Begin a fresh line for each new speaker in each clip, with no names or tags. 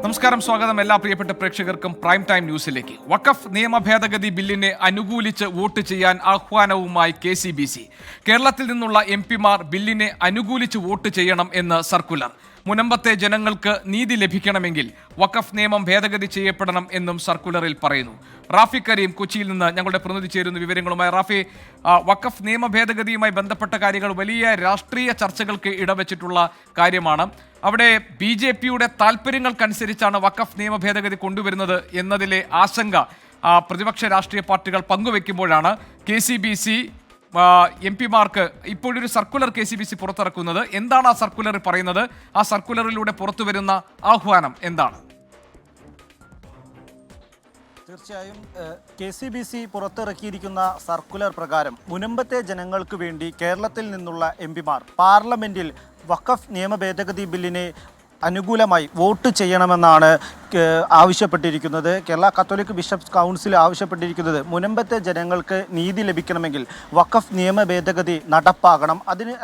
നമസ്കാരം, സ്വാഗതം എല്ലാ പ്രിയപ്പെട്ട പ്രേക്ഷകർക്കും പ്രൈം ടൈം ന്യൂസിലേക്ക്. വഖഫ് നിയമ ഭേദഗതി ബില്ലിനെ അനുകൂലിച്ച് വോട്ട് ചെയ്യാൻ ആഹ്വാനവുമായി KCBC. കേരളത്തിൽ നിന്നുള്ള MP-മാർ ബില്ലിനെ അനുകൂലിച്ച് വോട്ട് ചെയ്യണം എന്ന് സർക്കുലർ. മുനമ്പത്തെ ജനങ്ങൾക്ക് നീതി ലഭിക്കണമെങ്കിൽ വഖഫ് നിയമം ഭേദഗതി ചെയ്യപ്പെടണം എന്നും സർക്കുലറിൽ പറയുന്നു. റാഫി കരീം കൊച്ചിയിൽ നിന്ന് ഞങ്ങളുടെ പ്രതിനിധി ചേരുന്ന വിവരങ്ങളുമായി. റാഫി, വഖഫ് നിയമ ഭേദഗതിയുമായി ബന്ധപ്പെട്ട കാര്യങ്ങൾ വലിയ രാഷ്ട്രീയ ചർച്ചകൾക്ക് ഇടവച്ചിട്ടുള്ള കാര്യമാണ്. അവിടെ BJP-യുടെ താല്പര്യങ്ങൾക്കനുസരിച്ചാണ് വഖഫ് നിയമ ഭേദഗതി കൊണ്ടുവരുന്നത് എന്നതിലെ ആശങ്ക പ്രതിപക്ഷ രാഷ്ട്രീയ പാർട്ടികൾ പങ്കുവെക്കുമ്പോഴാണ് KCBC MP-മാർക്ക് ഇപ്പോഴൊരു സർക്കുലർ KCBC പുറത്തിറക്കുന്നത്. എന്താണ് ആ സർക്കുലറിൽ പറയുന്നത്? ആ സർക്കുലറിലൂടെ പുറത്തുവരുന്ന ആഹ്വാനം എന്താണ്?
തീർച്ചയായും KCBC പുറത്തിറക്കിയിരിക്കുന്ന സർക്കുലർ പ്രകാരം മുനമ്പത്തെ ജനങ്ങൾക്ക് വേണ്ടി കേരളത്തിൽ നിന്നുള്ള MP-മാർ പാർലമെന്റിൽ വഖഫ് നിയമ ഭേദഗതി ബില്ലിനെ അനുകൂലമായി വോട്ട് ചെയ്യണമെന്നാണ് ആവശ്യപ്പെട്ടിരിക്കുന്നത്. കേരള കത്തോലിക് ബിഷപ്സ് കൗൺസിൽ ആവശ്യപ്പെട്ടിരിക്കുന്നത് മുനമ്പത്തെ ജനങ്ങൾക്ക് നീതി ലഭിക്കണമെങ്കിൽ വഖഫ് നിയമ ഭേദഗതി നടപ്പാകണം.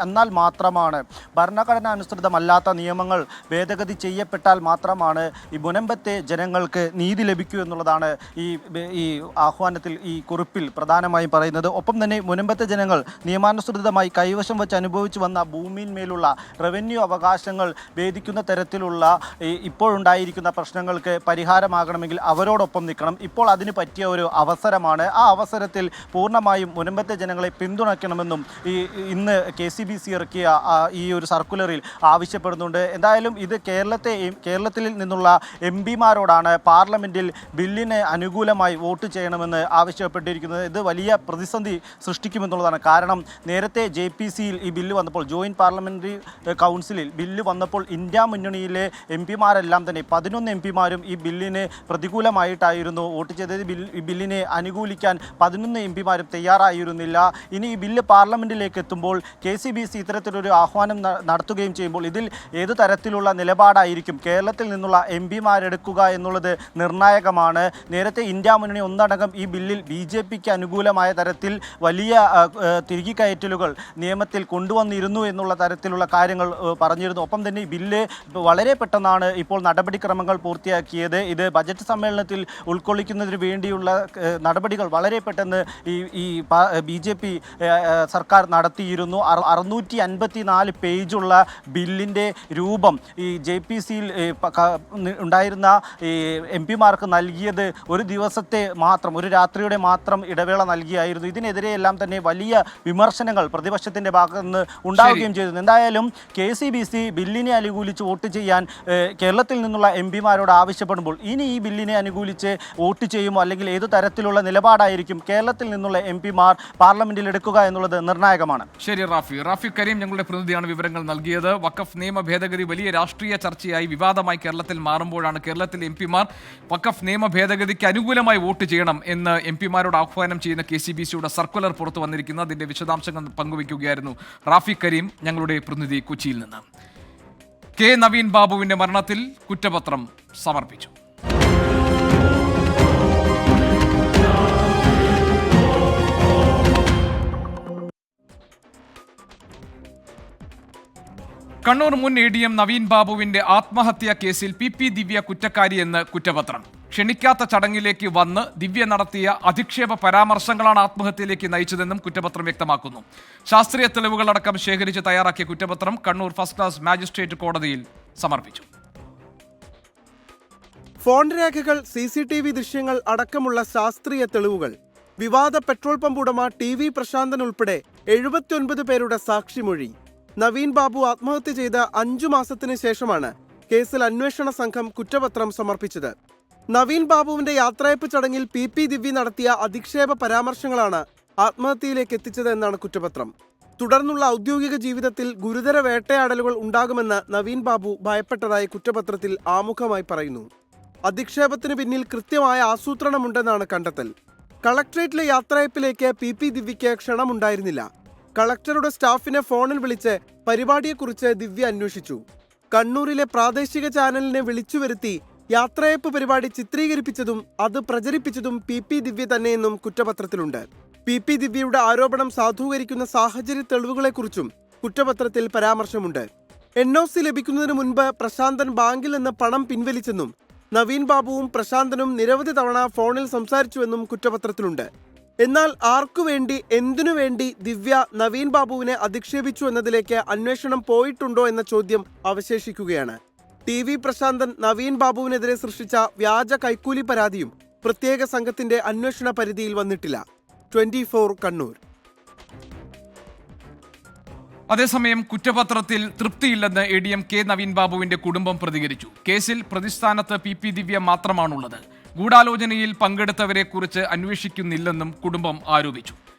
എന്നാൽ മാത്രമാണ് ഭരണഘടന അനുസൃതമല്ലാത്ത നിയമങ്ങൾ ഭേദഗതി ചെയ്യപ്പെട്ടാൽ മാത്രമാണ് ഈ മുനമ്പത്തെ ജനങ്ങൾക്ക് നീതി ലഭിക്കൂ എന്നുള്ളതാണ് ഈ ആഹ്വാനത്തിൽ, ഈ കുറിപ്പിൽ പ്രധാനമായും പറയുന്നത്. ഒപ്പം തന്നെ മുനമ്പത്തെ ജനങ്ങൾ നിയമാനുസൃതമായി കൈവശം വെച്ച് അനുഭവിച്ചു വന്ന ഭൂമിയിന്മേലുള്ള റവന്യൂ അവകാശങ്ങൾ ഭേദിക്കുന്ന തരത്തിലുള്ള ഇപ്പോഴുണ്ടായിരിക്കുന്ന പ്രശ്നങ്ങൾക്ക് പരിഹാരമാകണമെങ്കിൽ അവരോടൊപ്പം നിൽക്കണം. ഇപ്പോൾ അതിന് പറ്റിയ ഒരു അവസരമാണ്. ആ അവസരത്തിൽ പൂർണ്ണമായും മുനമ്പത്തെ ജനങ്ങളെ പിന്തുണയ്ക്കണമെന്നും ഇന്ന് KCBC ഇറക്കിയ ഈ ഒരു സർക്കുലറിൽ ആവശ്യപ്പെടുന്നുണ്ട്. എന്തായാലും ഇത് കേരളത്തിൽ നിന്നുള്ള MP-മാരോടാണ് പാർലമെന്റിൽ ബില്ലിന് അനുകൂലമായി വോട്ട് ചെയ്യണമെന്ന് ആവശ്യപ്പെട്ടിരിക്കുന്നത്. ഇത് വലിയ പ്രതിസന്ധി സൃഷ്ടിക്കുമെന്നുള്ളതാണ്. കാരണം നേരത്തെ JPC-യിൽ ഈ ബില്ല് വന്നപ്പോൾ, ജോയിന്റ് പാർലമെന്ററി കൗൺസിലിൽ ബില്ല് വന്നപ്പോൾ ഇന്ത്യ മുന്നണിയിലെ MP-മാരെല്ലാം തന്നെ 11 MP-മാരും ഈ ബില്ലിന് പ്രതികൂലമായിട്ടായിരുന്നു വോട്ട് ചെയ്തത്. ഈ ബില്ലിനെ അനുകൂലിക്കാൻ 11 MP-മാരും തയ്യാറായിരുന്നില്ല. ഇനി ഈ ബില്ല് പാർലമെന്റിലേക്ക് എത്തുമ്പോൾ KCBC ഇത്തരത്തിലൊരു ആഹ്വാനം നടത്തുകയും ചെയ്യുമ്പോൾ ഇതിൽ ഏതു തരത്തിലുള്ള നിലപാടായിരിക്കും കേരളത്തിൽ നിന്നുള്ള MP-മാരെടുക്കുക എന്നുള്ളത് നിർണായകമാണ്. നേരത്തെ ഇന്ത്യ മുന്നണി ഒന്നടങ്കം ഈ ബില്ലിൽ BJP-ക്ക് അനുകൂലമായ തരത്തിൽ വലിയ തിരികെക്കയറ്റലുകൾ നിയമത്തിൽ കൊണ്ടുവന്നിരുന്നു എന്നുള്ള തരത്തിലുള്ള കാര്യങ്ങൾ പറഞ്ഞിരുന്നു. ഒപ്പം തന്നെ ഈ ബില്ല് വളരെ പെട്ടെന്നാണ് ഇപ്പോൾ നടപടിക്രമങ്ങൾ പൂർത്തിയാക്കിയത്. ഇത് ബജറ്റ് സമ്മേളനത്തിൽ ഉൾക്കൊള്ളിക്കുന്നതിന് വേണ്ടിയുള്ള നടപടികൾ വളരെ പെട്ടെന്ന് ഈ BJP സർക്കാർ നടത്തിയിരുന്നു. 654 പേജുള്ള ബില്ലിൻ്റെ രൂപം ഈ JPC-യിൽ ഉണ്ടായിരുന്ന MP-മാർക്ക് നൽകിയത് ഒരു ദിവസത്തെ മാത്രം, ഒരു രാത്രിയുടെ മാത്രം ഇടവേള നൽകിയായിരുന്നു. ഇതിനെതിരെയെല്ലാം തന്നെ വലിയ വിമർശനങ്ങൾ പ്രതിപക്ഷത്തിൻ്റെ ഭാഗത്ത് നിന്ന് ഉണ്ടാവുകയും ചെയ്തു. എന്തായാലും KCBC ബില്ലിനെ അനുകൂലിച്ച് വോട്ട് ചെയ്യാൻ കേരളത്തിൽ നിന്നുള്ള MP-മാരോട് ആവശ്യപ്പെടുമ്പോൾ ഇനി ഈ ബില്ലിനെ അനുകൂലിച്ച് വോട്ട് ചെയ്യുമോ, അല്ലെങ്കിൽ ഏതു തരത്തിലുള്ള നിലപാടായിരിക്കും കേരളത്തിൽ നിന്നുള്ള MP-മാർ പാർലമെന്റിൽ എടുക്കുക എന്നുള്ളത് നിർണായകമാണ്.
ശരി, റാഫി കരീം ഞങ്ങളുടെ പ്രതിനിധിയാണ് വിവരങ്ങൾ നൽകിയത്. വഖഫ് നിയമ ഭേദഗതി വലിയ രാഷ്ട്രീയ ചർച്ചയായി വിവാദമായി കേരളത്തിൽ മാറുമ്പോഴാണ് കേരളത്തിലെ MP-മാർ വഖഫ് നിയമ ഭേദഗതിക്ക് അനുകൂലമായി വോട്ട് ചെയ്യണം എന്ന് MP-മാരോട് ആഹ്വാനം ചെയ്യുന്ന KCBC-യുടെ സർക്കുലർ പുറത്തു വന്നിരിക്കുന്നത്. അതിന്റെ വിശദാംശങ്ങൾ പങ്കുവയ്ക്കുകയായിരുന്നു റാഫി കരീം ഞങ്ങളുടെ പ്രതിനിധി കൊച്ചിയിൽ നിന്ന്. നവീൻ ബാബുവിന്റെ മരണത്തിൽ കുറ്റപത്രം സമർപ്പിച്ചു. കണ്ണൂർ മുൻ ADM നവീൻ ബാബുവിന്റെ ആത്മഹത്യാ കേസിൽ PP ദിവ്യ കുറ്റക്കാരിയെന്ന് കുറ്റപത്രം. ക്ഷണിക്കാത്ത ചടങ്ങിലേക്ക് വന്ന് ദിവ്യ നടത്തിയ അധിക്ഷേപ പരാമർശങ്ങളാണ് ആത്മഹത്യയിലേക്ക് നയിച്ചതെന്നും കുറ്റപത്രം വ്യക്തമാക്കുന്നു. ശാസ്ത്രീയ തെളിവുകളടക്കം ശേഖരിച്ച് തയ്യാറാക്കിയ കുറ്റപത്രം കണ്ണൂർ ഫസ്റ്റ് ക്ലാസ് മാജിസ്ട്രേറ്റ് കോടതിയിൽ സമർപ്പിച്ചു.
ഫോൺ രേഖകൾ, CCTV ദൃശ്യങ്ങൾ അടക്കമുള്ള ശാസ്ത്രീയ തെളിവുകൾ, വിവാദ പെട്രോൾ പമ്പ് ഉടമ TV പ്രശാന്തൻ ഉൾപ്പെടെ 79 പേരുടെ സാക്ഷിമൊഴി. നവീൻ ബാബു ആത്മഹത്യ ചെയ്ത 5 മാസത്തിന് ശേഷമാണ് കേസിൽ അന്വേഷണ സംഘം കുറ്റപത്രം സമർപ്പിച്ചത്. നവീൻ ബാബുവിന്റെ യാത്രയപ്പ് ചടങ്ങിൽ PP ദിവ്യ നടത്തിയ അധിക്ഷേപ പരാമർശങ്ങളാണ് ആത്മഹത്യയിലേക്ക് എത്തിച്ചത് എന്നാണ് കുറ്റപത്രം. തുടർന്നുള്ള ഔദ്യോഗിക ജീവിതത്തിൽ ഗുരുതര വേട്ടയാടലുകൾ ഉണ്ടാകുമെന്ന് നവീൻ ബാബു ഭയപ്പെട്ടതായി കുറ്റപത്രത്തിൽ ആമുഖമായി പറയുന്നു. അധിക്ഷേപത്തിന് പിന്നിൽ കൃത്യമായ ആസൂത്രണമുണ്ടെന്നാണ് കണ്ടെത്തൽ. കളക്ടറേറ്റിലെ യാത്രയപ്പിലേക്ക് PP ദിവ്യയ്ക്ക് ക്ഷണമുണ്ടായിരുന്നില്ല. കളക്ടറുടെ സ്റ്റാഫിനെ ഫോണിൽ വിളിച്ച് പരിപാടിയെക്കുറിച്ച് ദിവ്യ അന്വേഷിച്ചു. കണ്ണൂരിലെ പ്രാദേശിക ചാനലിനെ വിളിച്ചു വരുത്തി യാത്രയപ്പ് പരിപാടി ചിത്രീകരിപ്പിച്ചതും അത് പ്രചരിപ്പിച്ചതും PP ദിവ്യ തന്നെയെന്നും കുറ്റപത്രത്തിലുണ്ട്. PP ദിവ്യയുടെ ആരോപണം സാധൂകരിക്കുന്ന സാഹചര്യ തെളിവുകളെക്കുറിച്ചും കുറ്റപത്രത്തിൽ പരാമർശമുണ്ട്. NOC ലഭിക്കുന്നതിന് മുൻപ് പ്രശാന്തൻ ബാങ്കിൽ നിന്ന് പണം പിൻവലിച്ചെന്നും നവീൻ ബാബുവും പ്രശാന്തനും നിരവധി തവണ ഫോണിൽ സംസാരിച്ചുവെന്നും കുറ്റപത്രത്തിലുണ്ട്. എന്നാൽ ആർക്കുവേണ്ടി എന്തിനുവേണ്ടി ദിവ്യ നവീൻ ബാബുവിനെ അധിക്ഷേപിച്ചു എന്നതിലേക്ക് അന്വേഷണം പോയിട്ടുണ്ടോ എന്ന ചോദ്യം അവശേഷിക്കുകയാണ്. TV പ്രശാന്തൻ നവീൻ ബാബുവിനെതിരെ സൃഷ്ടിച്ച വ്യാജ കൈക്കൂലി പരാതിയും പ്രത്യേക സംഘത്തിന്റെ അന്വേഷണ പരിധിയിൽ വന്നിട്ടില്ല. 24 കണ്ണൂർ.
അതേസമയം കുറ്റപത്രത്തിൽ തൃപ്തിയില്ലെന്ന് ADM കെ നവീൻ ബാബുവിന്റെ കുടുംബം പ്രതികരിച്ചു. കേസിൽ പ്രതിസ്ഥാനത്ത് PP ദിവ്യ മാത്രമാണുള്ളത്. ഗൂഢാലോചനയിൽ പങ്കെടുത്തവരെക്കുറിച്ച് അന്വേഷിക്കുന്നില്ലെന്നും കുടുംബം ആരോപിച്ചു.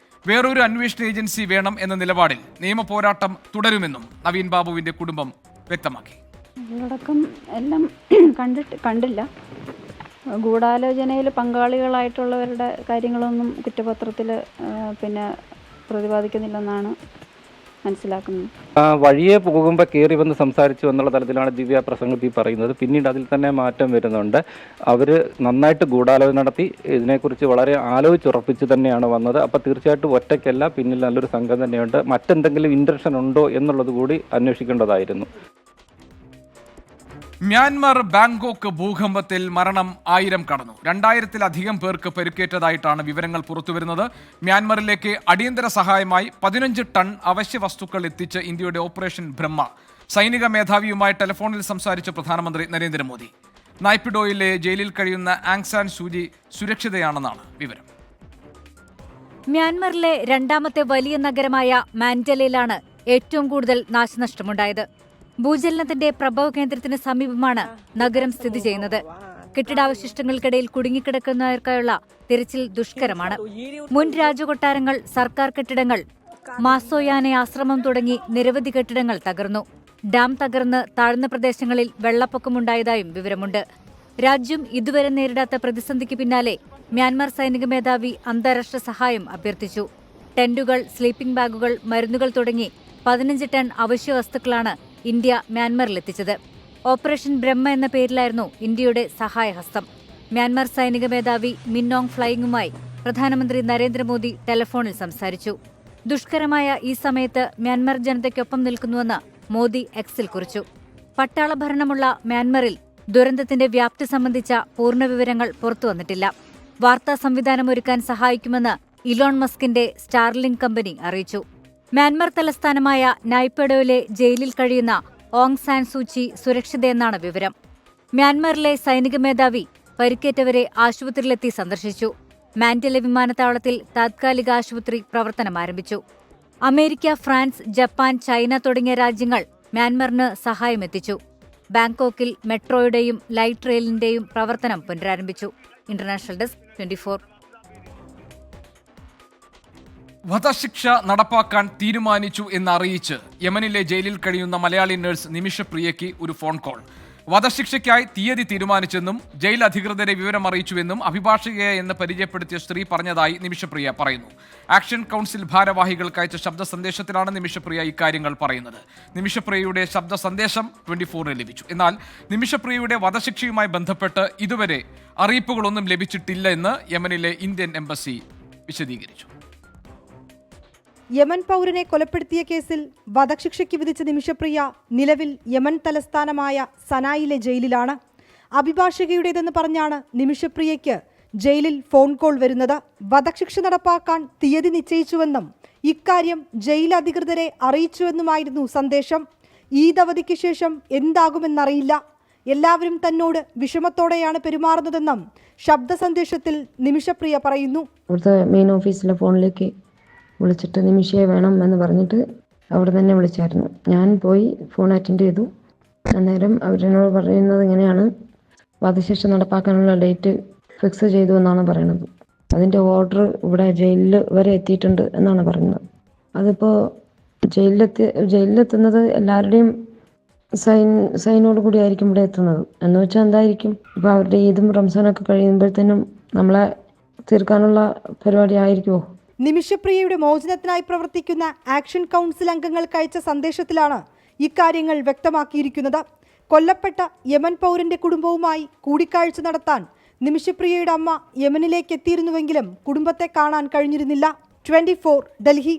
വേറൊരു അന്വേഷണ ഏജൻസി വേണം എന്ന നിലപാടിൽ നിയമ പോരാട്ടം തുടരുമെന്നും നവീൻ ബാബുവിന്റെ കുടുംബം വ്യക്തമാക്കി.
ഉള്ളടക്കം എല്ലാം കണ്ടില്ല. ഗൂഢാലോചനയിൽ പങ്കാളികളായിട്ടുള്ളവരുടെ കാര്യങ്ങളൊന്നും കുറ്റപത്രത്തിൽ പ്രതിപാദിക്കുന്നില്ലെന്നാണ് മനസ്സിലാക്കുന്നത്.
വഴിയെ പോകുമ്പോൾ കയറി വന്ന് സംസാരിച്ചു എന്നുള്ള തലത്തിലാണ് ദിവ്യ പ്രസംഗത്തിൽ പറയുന്നത്. പിന്നീട് അതിൽ തന്നെ മാറ്റം വരുന്നുണ്ട്. അവർ നന്നായിട്ട് ഗൂഢാലോചന നടത്തി ഇതിനെക്കുറിച്ച് വളരെ ആലോചിച്ചുറപ്പിച്ച് തന്നെയാണ് വന്നത്. അപ്പോൾ തീർച്ചയായിട്ടും ഒറ്റയ്ക്കല്ല, പിന്നിൽ നല്ലൊരു സംഘം തന്നെയുണ്ട്. മറ്റെന്തെങ്കിലും ഇൻറ്റൻഷൻ ഉണ്ടോ എന്നുള്ളത് കൂടി അന്വേഷിക്കേണ്ടതായിരുന്നു.
മ്യാൻമർ ബാങ്കോക്ക് ഭൂകമ്പത്തിൽ മരണം 1000 കടന്നു. 2000-ലധികം പേർക്ക് പരിക്കേറ്റതായിട്ടാണ് വിവരങ്ങൾ പുറത്തുവരുന്നത്. മ്യാൻമറിലേക്ക് അടിയന്തര സഹായമായി 15 ടൺ അവശ്യ വസ്തുക്കൾ എത്തിച്ച് ഇന്ത്യയുടെ ഓപ്പറേഷൻ ബ്രഹ്മ. സൈനിക മേധാവിയുമായി ടെലിഫോണിൽ സംസാരിച്ച പ്രധാനമന്ത്രി നരേന്ദ്രമോദി. നായ്പിഡോയിലെ ജയിലിൽ കഴിയുന്ന ആങ് സാൻ സൂചി സുരക്ഷിതയാണെന്നാണ് വിവരം.
മ്യാൻമറിലെ രണ്ടാമത്തെ വലിയ നഗരമായ മാൻഡലയിലാണ് ഏറ്റവും കൂടുതൽ നാശനഷ്ടമുണ്ടായത്. ഭൂചലനത്തിന്റെ പ്രഭവ കേന്ദ്രത്തിന് സമീപമാണ് നഗരം സ്ഥിതി ചെയ്യുന്നത്. കെട്ടിടാവശിഷ്ടങ്ങൾക്കിടയിൽ കുടുങ്ങിക്കിടക്കുന്നവർക്കായുള്ള തിരച്ചിൽ ദുഷ്കരമാണ്. മുൻ രാജകൊട്ടാരങ്ങൾ, സർക്കാർ കെട്ടിടങ്ങൾ, മാസോയാനെ ആശ്രമം തുടങ്ങി നിരവധി കെട്ടിടങ്ങൾ തകർന്നു. ഡാം തകർന്ന് താഴ്ന്ന പ്രദേശങ്ങളിൽ വെള്ളപ്പൊക്കമുണ്ടായതായും വിവരമുണ്ട്. രാജ്യം ഇതുവരെ നേരിടാത്ത പ്രതിസന്ധിക്ക് പിന്നാലെ മ്യാൻമാർ സൈനിക മേധാവി അന്താരാഷ്ട്ര സഹായം അഭ്യർത്ഥിച്ചു. ടെന്റുകൾ, സ്ലീപ്പിംഗ് ബാഗുകൾ, മരുന്നുകൾ തുടങ്ങി 15 ടൺ അവശ്യ വസ്തുക്കളാണ് ഇന്ത്യ മ്യാൻമറിലെത്തിച്ചത്. ഓപ്പറേഷൻ ബ്രഹ്മ എന്ന പേരിലായിരുന്നു ഇന്ത്യയുടെ സഹായഹസ്തം. മ്യാൻമാർ സൈനിക മേധാവി മിൻ ഓങ് ഫ്ലൈങ്ങുമായി പ്രധാനമന്ത്രി നരേന്ദ്രമോദി ടെലിഫോണിൽ സംസാരിച്ചു. ദുഷ്കരമായ ഈ സമയത്ത് മ്യാൻമാർ ജനതയ്ക്കൊപ്പം നിൽക്കുന്നുവെന്ന് മോദി എക്സിൽ കുറിച്ചു. പട്ടാള ഭരണമുള്ള മ്യാൻമറിൽ ദുരന്തത്തിന്റെ വ്യാപ്തി സംബന്ധിച്ച പൂർണ്ണവിവരങ്ങൾ പുറത്തുവന്നിട്ടില്ല. വാർത്താ സംവിധാനമൊരുക്കാൻ സഹായിക്കുമെന്ന് ഇലോൺ മസ്കിന്റെ സ്റ്റാർലിങ്ക് കമ്പനി അറിയിച്ചു. മ്യാൻമർ തലസ്ഥാനമായ നായ്പെഡോയിലെ ജയിലിൽ കഴിയുന്ന ഓങ് സാൻ സൂചി സുരക്ഷിതയെന്നാണ് വിവരം. മ്യാൻമറിലെ സൈനിക മേധാവി പരിക്കേറ്റവരെ ആശുപത്രിയിലെത്തി സന്ദർശിച്ചു. മാൻഡല വിമാനത്താവളത്തിൽ താത്കാലിക ആശുപത്രി പ്രവർത്തനം ആരംഭിച്ചു. അമേരിക്ക, ഫ്രാൻസ്, ജപ്പാൻ, ചൈന തുടങ്ങിയ രാജ്യങ്ങൾ മ്യാൻമറിന് സഹായമെത്തിച്ചു. ബാങ്കോക്കിൽ മെട്രോയുടെയും ലൈറ്റ് റെയിലിന്റെയും പ്രവർത്തനം പുനരാരംഭിച്ചു. International desk 24.
വധശിക്ഷ നടപ്പാക്കാൻ തീരുമാനിച്ചു എന്നറിയിച്ച് യമനിലെ ജയിലിൽ കഴിയുന്ന മലയാളി നഴ്സ് നിമിഷപ്രിയയ്ക്ക് ഒരു ഫോൺ കോൾ. വധശിക്ഷയ്ക്കായി തീയതി തീരുമാനിച്ചെന്നും ജയിൽ അധികൃതരെ വിവരം അറിയിച്ചുവെന്നും അഭിഭാഷകയെ എന്ന് പരിചയപ്പെടുത്തിയ സ്ത്രീ പറഞ്ഞതായി നിമിഷപ്രിയ പറയുന്നു. ആക്ഷൻ കൗൺസിൽ ഭാരവാഹികൾക്ക് അയച്ച ശബ്ദ സന്ദേശത്തിലാണ് നിമിഷപ്രിയ ഇക്കാര്യങ്ങൾ പറയുന്നത്. നിമിഷപ്രിയയുടെ ശബ്ദ സന്ദേശം 24 ലഭിച്ചു. എന്നാൽ നിമിഷപ്രിയയുടെ വധശിക്ഷയുമായി ബന്ധപ്പെട്ട് ഇതുവരെ അറിയിപ്പുകളൊന്നും ലഭിച്ചിട്ടില്ല എന്ന് യമനിലെ ഇന്ത്യൻ എംബസി വിശദീകരിച്ചു.
യമൻ പൗരനെ കൊലപ്പെടുത്തിയ കേസിൽ വധശിക്ഷയ്ക്ക് വിധിച്ച നിമിഷപ്രിയ നിലവിൽ യമൻ തലസ്ഥാനമായ സനായിലെ ജയിലിലാണ്. അഭിഭാഷകയുടേതെന്ന് പറഞ്ഞാണ് നിമിഷപ്രിയയ്ക്ക് ജയിലിൽ ഫോൺ കോൾ വരുന്നത്. വധശിക്ഷ നടപ്പാക്കാൻ തീയതി നിശ്ചയിച്ചുവെന്നും ഇക്കാര്യം ജയിൽ അധികൃതരെ അറിയിച്ചുവെന്നുമായിരുന്നു സന്ദേശം. ഈദ് അവധിക്ക് ശേഷം എന്താകുമെന്നറിയില്ല. എല്ലാവരും തന്നോട് വിഷമത്തോടെയാണ് പെരുമാറുന്നതെന്നും ശബ്ദ സന്ദേശത്തിൽ നിമിഷപ്രിയ പറയുന്നു.
മെയിൻ ഓഫീസിലെ ഫോണിലേക്ക് വിളിച്ചിട്ട് നിമിഷയെ വേണം എന്ന് പറഞ്ഞിട്ട് അവിടെ തന്നെ വിളിച്ചായിരുന്നു. ഞാൻ പോയി ഫോൺ അറ്റൻഡ് ചെയ്തു. അന്നേരം അവരെന്നോട് പറയുന്നത് ഇങ്ങനെയാണ്, വധശിക്ഷ നടപ്പാക്കാനുള്ള ഡേറ്റ് ഫിക്സ് ചെയ്തു എന്നാണ് പറയുന്നത്. അതിൻ്റെ ഓർഡർ ഇവിടെ ജയിലിൽ വരെ എത്തിയിട്ടുണ്ട് എന്നാണ് പറയുന്നത്. അതിപ്പോൾ ജയിലിലെത്തുന്നത് എല്ലാവരുടെയും സൈനോട് കൂടി ആയിരിക്കും ഇവിടെ എത്തുന്നത്. എന്ന് വെച്ചാൽ എന്തായിരിക്കും, ഇപ്പോൾ അവരുടെ ഈദും റംസാനൊക്കെ കഴിയുമ്പോഴത്തേനും നമ്മളെ തീർക്കാനുള്ള പരിപാടി ആയിരിക്കുമോ?
നിമിഷപ്രിയയുടെ മോചനത്തിനായി പ്രവർത്തിക്കുന്ന ആക്ഷൻ കൗൺസിൽ അംഗങ്ങൾക്ക് അയച്ച സന്ദേശത്തിലാണ് ഇക്കാര്യങ്ങൾ വ്യക്തമാക്കിയിരിക്കുന്നത്. കൊല്ലപ്പെട്ട യമൻ പൗരന്റെ കുടുംബവുമായി കൂടിക്കാഴ്ച നടത്താൻ നിമിഷപ്രിയയുടെ അമ്മ യമനിലേക്ക് എത്തിയിരുന്നുവെങ്കിലും കുടുംബത്തെ കാണാൻ കഴിഞ്ഞിരുന്നില്ല. 24 ഡൽഹി.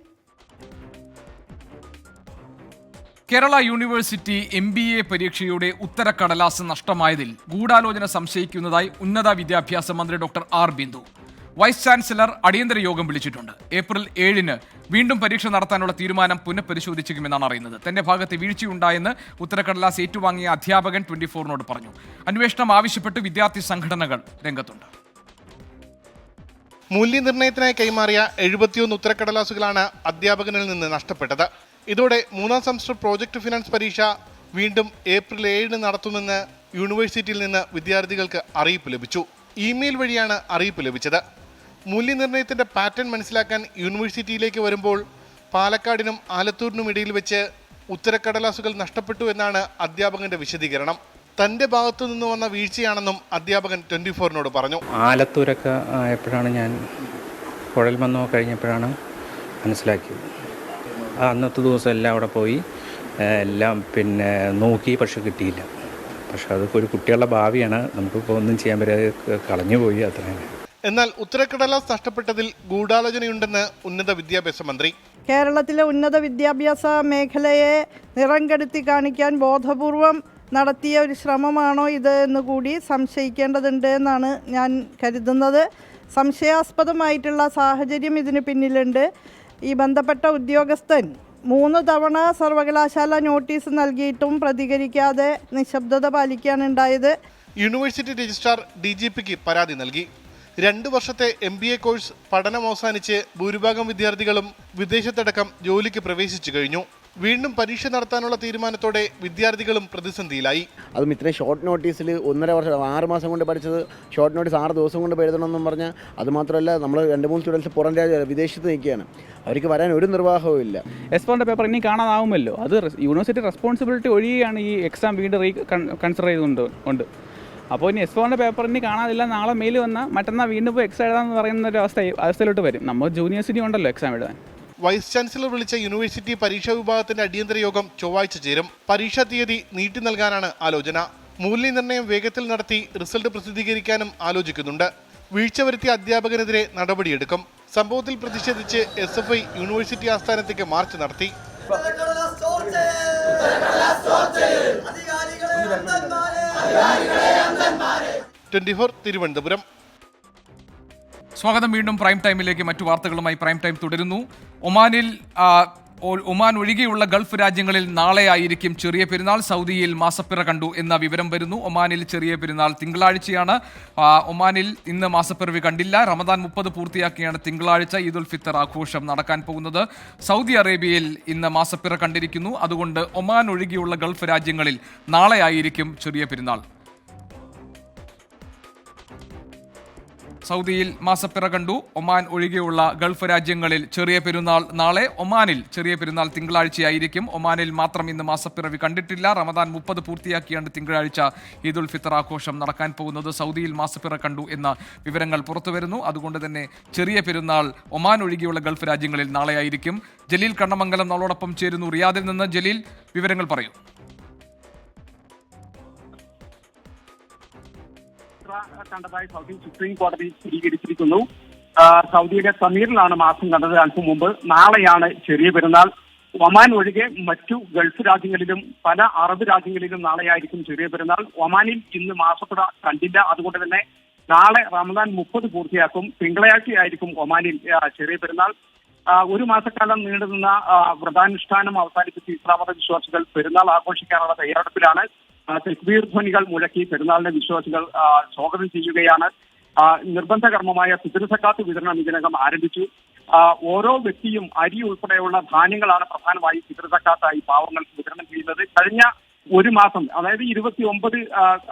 കേരള യൂണിവേഴ്സിറ്റി MBA പരീക്ഷയുടെ ഉത്തരക്കടലാസ് നഷ്ടമായതിൽ ഗൂഢാലോചന സംശയിക്കുന്നതായി ഉന്നത വിദ്യാഭ്യാസ മന്ത്രി doctor R Bindu. Vice chancellor അടിയന്തര യോഗം വിളിച്ചിട്ടുണ്ട്. ഏപ്രിൽ 7-ന് വീണ്ടും പരീക്ഷ നടത്താനുള്ള തീരുമാനം പുനഃപരിശോധിക്കുമെന്നാണ് അറിയുന്നത്. തന്റെ ഭാഗത്ത് വീഴ്ചയുണ്ടായെന്ന് ഉത്തരക്കടലാസ് ഏറ്റുവാങ്ങിയ അധ്യാപകൻ 24-നോട് പറഞ്ഞു. അന്വേഷണം ആവശ്യപ്പെട്ട് വിദ്യാർത്ഥി സംഘടനകൾ രംഗത്തുണ്ട്.
മൂല്യനിർണ്ണയത്തിനായി കൈമാറിയ 71 ഉത്തരക്കടലാസുകളാണ് അധ്യാപകനിൽ നിന്ന് നഷ്ടപ്പെട്ടത്. ഇതോടെ 3ാം സെമസ്റ്റർ പ്രോജക്ട് ഫിനാൻസ് പരീക്ഷ വീണ്ടും ഏപ്രിൽ 7-ന് നടത്തുമെന്ന് യൂണിവേഴ്സിറ്റിയിൽ നിന്ന് വിദ്യാർത്ഥികൾക്ക് അറിയിപ്പ് ലഭിച്ചു. ഇമെയിൽ വഴിയാണ് അറിയിപ്പ് ലഭിച്ചത്. മൂല്യനിർണ്ണയത്തിന്റെ പാറ്റേൺ മനസ്സിലാക്കാൻ യൂണിവേഴ്സിറ്റിയിലേക്ക് വരുമ്പോൾ പാലക്കാടിനും ആലത്തൂരിനും ഇടയിൽ വെച്ച് ഉത്തരക്കടലാസുകൾ നഷ്ടപ്പെട്ടു എന്നാണ് അധ്യാപകന്റെ വിശദീകരണം. തന്റെ ഭാഗത്തു നിന്ന് വന്ന വീഴ്ചയാണെന്നും അധ്യാപകൻ 24-നോട് പറഞ്ഞു.
ആലത്തൂരൊക്കെ ആയപ്പോഴാണ് ഞാൻ കുഴൽമന്നോ കഴിഞ്ഞപ്പോഴാണ് മനസ്സിലാക്കിയത്. അന്നത്തെ ദിവസം എല്ലാം അവിടെ പോയി എല്ലാം നോക്കി, പക്ഷെ കിട്ടിയില്ല. പക്ഷെ അതൊക്കെ ഒരു കുട്ടികളുടെ ഭാവിയാണ്, നമുക്കിപ്പോൾ ഒന്നും ചെയ്യാൻ പറ്റാതെ കളഞ്ഞുപോയി, അത്രയാണ്.
എന്നാൽ ഉത്തരക്കടലാസ് നഷ്ടപ്പെട്ടതിൽ ഗൂഢാലോചനയുണ്ടെന്ന് ഉന്നത വിദ്യാഭ്യാസ മന്ത്രി.
കേരളത്തിലെ ഉന്നത വിദ്യാഭ്യാസ മേഖലയെ നിറം കെടുത്തി കാണിക്കാൻ ബോധപൂർവം നടത്തിയ ഒരു ശ്രമമാണോ ഇത് എന്ന് കൂടി സംശയിക്കേണ്ടതുണ്ട് എന്നാണ് ഞാൻ കരുതുന്നത്. സംശയാസ്പദമായിട്ടുള്ള സാഹചര്യം ഇതിന് പിന്നിലുണ്ട്. ഈ ബന്ധപ്പെട്ട ഉദ്യോഗസ്ഥൻ 3 തവണ സർവകലാശാല നോട്ടീസ് നൽകിയിട്ടും പ്രതികരിക്കാതെ നിശബ്ദത പാലിക്കാനുണ്ടായത്.
യൂണിവേഴ്സിറ്റി രജിസ്ട്രാർ DGPക്ക് പരാതി നൽകി. 2 വർഷത്തെ MBA കോഴ്സ് പഠനം അവസാനിച്ച് ഭൂരിഭാഗം വിദ്യാർത്ഥികളും വിദേശത്തടക്കം ജോലിക്ക് പ്രവേശിച്ചു കഴിഞ്ഞു. വീണ്ടും പരീക്ഷ നടത്താനുള്ള തീരുമാനത്തോടെ വിദ്യാർത്ഥികളും പ്രതിസന്ധിയിലായി.
അതും ഇത്രയും ഷോർട്ട് നോട്ടീസിൽ 1.5 വർഷം 6 മാസം കൊണ്ട് പഠിച്ചത് ഷോർട്ട് നോട്ടീസ് 6 ദിവസം കൊണ്ട് എഴുതണമെന്നും പറഞ്ഞാൽ, അതുമാത്രമല്ല നമ്മൾ 2-3 സ്റ്റുഡൻസ് പുറം വിദേശത്ത് നിൽക്കുകയാണ്. അവർക്ക് വരാൻ ഒരു നിർവാഹവും ഇല്ല.
എക്സാമിൻ്റെ പേപ്പർ ഇനി കാണാനാവുമല്ലോ. അത് യൂണിവേഴ്സിറ്റി റെസ്പോൺസിബിലിറ്റി ഒഴിയാണ് ഈ എക്സാം വീണ്ടും കൺസിഡർ ചെയ്തുകൊണ്ട്. അപ്പോൾ ഇനി എക്സാമിൻ്റെ പേപ്പർ ഇനി കാണാതില്ല, നാളെ മെയിൽ വന്നാൽ മറ്റന്നാൾ വീണ്ടും പോയി എക്സാം എഴുതാമെന്ന് പറയുന്ന ഒരു അവസ്ഥയിലോട്ട് വരും. നമ്മൾ ജൂനിയേഴ്സിറ്റി ഉണ്ടല്ലോ എക്സാം എഴുതാൻ.
വൈസ് ചാൻസലർ വിളിച്ച യൂണിവേഴ്സിറ്റി പരീക്ഷാ വിഭാഗത്തിന്റെ അടിയന്തര യോഗം ചൊവ്വാഴ്ച ചേരും. പരീക്ഷാ തീയതി നീട്ടി നൽകാനാണ് ആലോചന. മൂല്യനിർണ്ണയം വേഗത്തിൽ നടത്തി റിസൾട്ട് പ്രസിദ്ധീകരിക്കാനും ആലോചിക്കുന്നുണ്ട്. വീഴ്ച വരുത്തിയ അധ്യാപകനെതിരെ നടപടിയെടുക്കും. സംഭവത്തിൽ പ്രതിഷേധിച്ച് SFI യൂണിവേഴ്സിറ്റി ആസ്ഥാനത്തേക്ക് മാർച്ച് നടത്തി. 24 തിരുവനന്തപുരം.
സ്വാഗതം വീണ്ടും പ്രൈം ടൈമിലേക്ക്. മറ്റു വാർത്തകളുമായി പ്രൈം ടൈം തുടരുന്നു. ഒമാൻ ഒഴികെയുള്ള ഗൾഫ് രാജ്യങ്ങളിൽ നാളെയായിരിക്കും ചെറിയ പെരുന്നാൾ. സൗദിയിൽ മാസപ്പിറ കണ്ടു എന്ന വിവരം വരുന്നു. ഒമാനിൽ ചെറിയ പെരുന്നാൾ തിങ്കളാഴ്ചയാണ്. ഒമാനിൽ ഇന്ന് മാസപ്പിറവി കണ്ടില്ല. റമദാൻ 30 പൂർത്തിയാക്കിയാണ് തിങ്കളാഴ്ച ഈദുൽ ഫിത്തർ ആഘോഷം നടക്കാൻ പോകുന്നത്. സൗദി അറേബ്യയിൽ ഇന്ന് മാസപ്പിറ കണ്ടിരിക്കുന്നു. അതുകൊണ്ട് ഒമാൻ ഒഴികെയുള്ള ഗൾഫ് രാജ്യങ്ങളിൽ നാളെയായിരിക്കും ചെറിയ പെരുന്നാൾ. സൗദിയിൽ മാസപ്പിറ കണ്ടു. ഒമാൻ ഒഴികെയുള്ള ഗൾഫ് രാജ്യങ്ങളിൽ ചെറിയ പെരുന്നാൾ നാളെ. ഒമാനിൽ ചെറിയ പെരുന്നാൾ തിങ്കളാഴ്ചയായിരിക്കും. ഒമാനിൽ മാത്രം ഇന്ന് മാസപ്പിറവി കണ്ടിട്ടില്ല. റമദാൻ 30 പൂർത്തിയാക്കിയാണ് തിങ്കളാഴ്ച ഈദുൽ ഫിത്തർ ആഘോഷം നടക്കാൻ പോകുന്നത്. സൗദിയിൽ മാസപ്പിറ കണ്ടു എന്ന വിവരങ്ങൾ പുറത്തു വരുന്നു. അതുകൊണ്ട് തന്നെ ചെറിയ പെരുന്നാൾ ഒമാൻ ഒഴികെയുള്ള ഗൾഫ് രാജ്യങ്ങളിൽ നാളെയായിരിക്കും. ജലീൽ കണ്ണമംഗലം നമ്മളോടൊപ്പം ചേരുന്നു. റിയാദിൽ നിന്ന് ജലീൽ, വിവരങ്ങൾ പറയൂ.
കണ്ടതായി സൗദി സുപ്രീം കോടതി സ്ഥിരീകരിച്ചിരിക്കുന്നു. സൗദിയുടെ സമീറിലാണ് മാസം കണ്ടത് അല്പം മുമ്പ്. നാളെയാണ് ചെറിയ പെരുന്നാൾ. ഒമാൻ ഒഴികെ മറ്റു ഗൾഫ് രാജ്യങ്ങളിലും പല അറബ് രാജ്യങ്ങളിലും നാളെയായിരിക്കും ചെറിയ പെരുന്നാൾ. ഒമാനിൽ ഇന്ന് മാസപ്പിറ കണ്ടില്ല. അതുകൊണ്ട് തന്നെ നാളെ റമദാൻ 30 പൂർത്തിയാക്കും. തിങ്കളാഴ്ചയായിരിക്കും ഒമാനിൽ ചെറിയ പെരുന്നാൾ. 1 മാസക്കാലം നീണ്ടുനിന്ന വ്രതാനുഷ്ഠാനം അവസാനിപ്പിച്ച് ഇസ്ലാമത വിശ്വാസികൾ പെരുന്നാൾ ആഘോഷിക്കാനുള്ള തയ്യാറെടുപ്പിലാണ്. തക്ബീർ ധ്വനികൾ മുഴക്കി പെരുന്നാളിനെ വിശ്വാസികൾ സ്വാഗതം ചെയ്യുകയാണ്. നിർബന്ധ കർമ്മമായ ഫിത്ർ സക്കാത്ത് വിതരണം ഇതിനകം ആരംഭിച്ചു. ഓരോ വ്യക്തിയും അരി ഉൾപ്പെടെയുള്ള ധാന്യങ്ങളാണ് പ്രധാനമായി ഫിത്ർ സക്കാത്തായി പാവങ്ങൾക്ക് വിതരണം ചെയ്യുന്നത്. കഴിഞ്ഞ 1 മാസം, അതായത് 29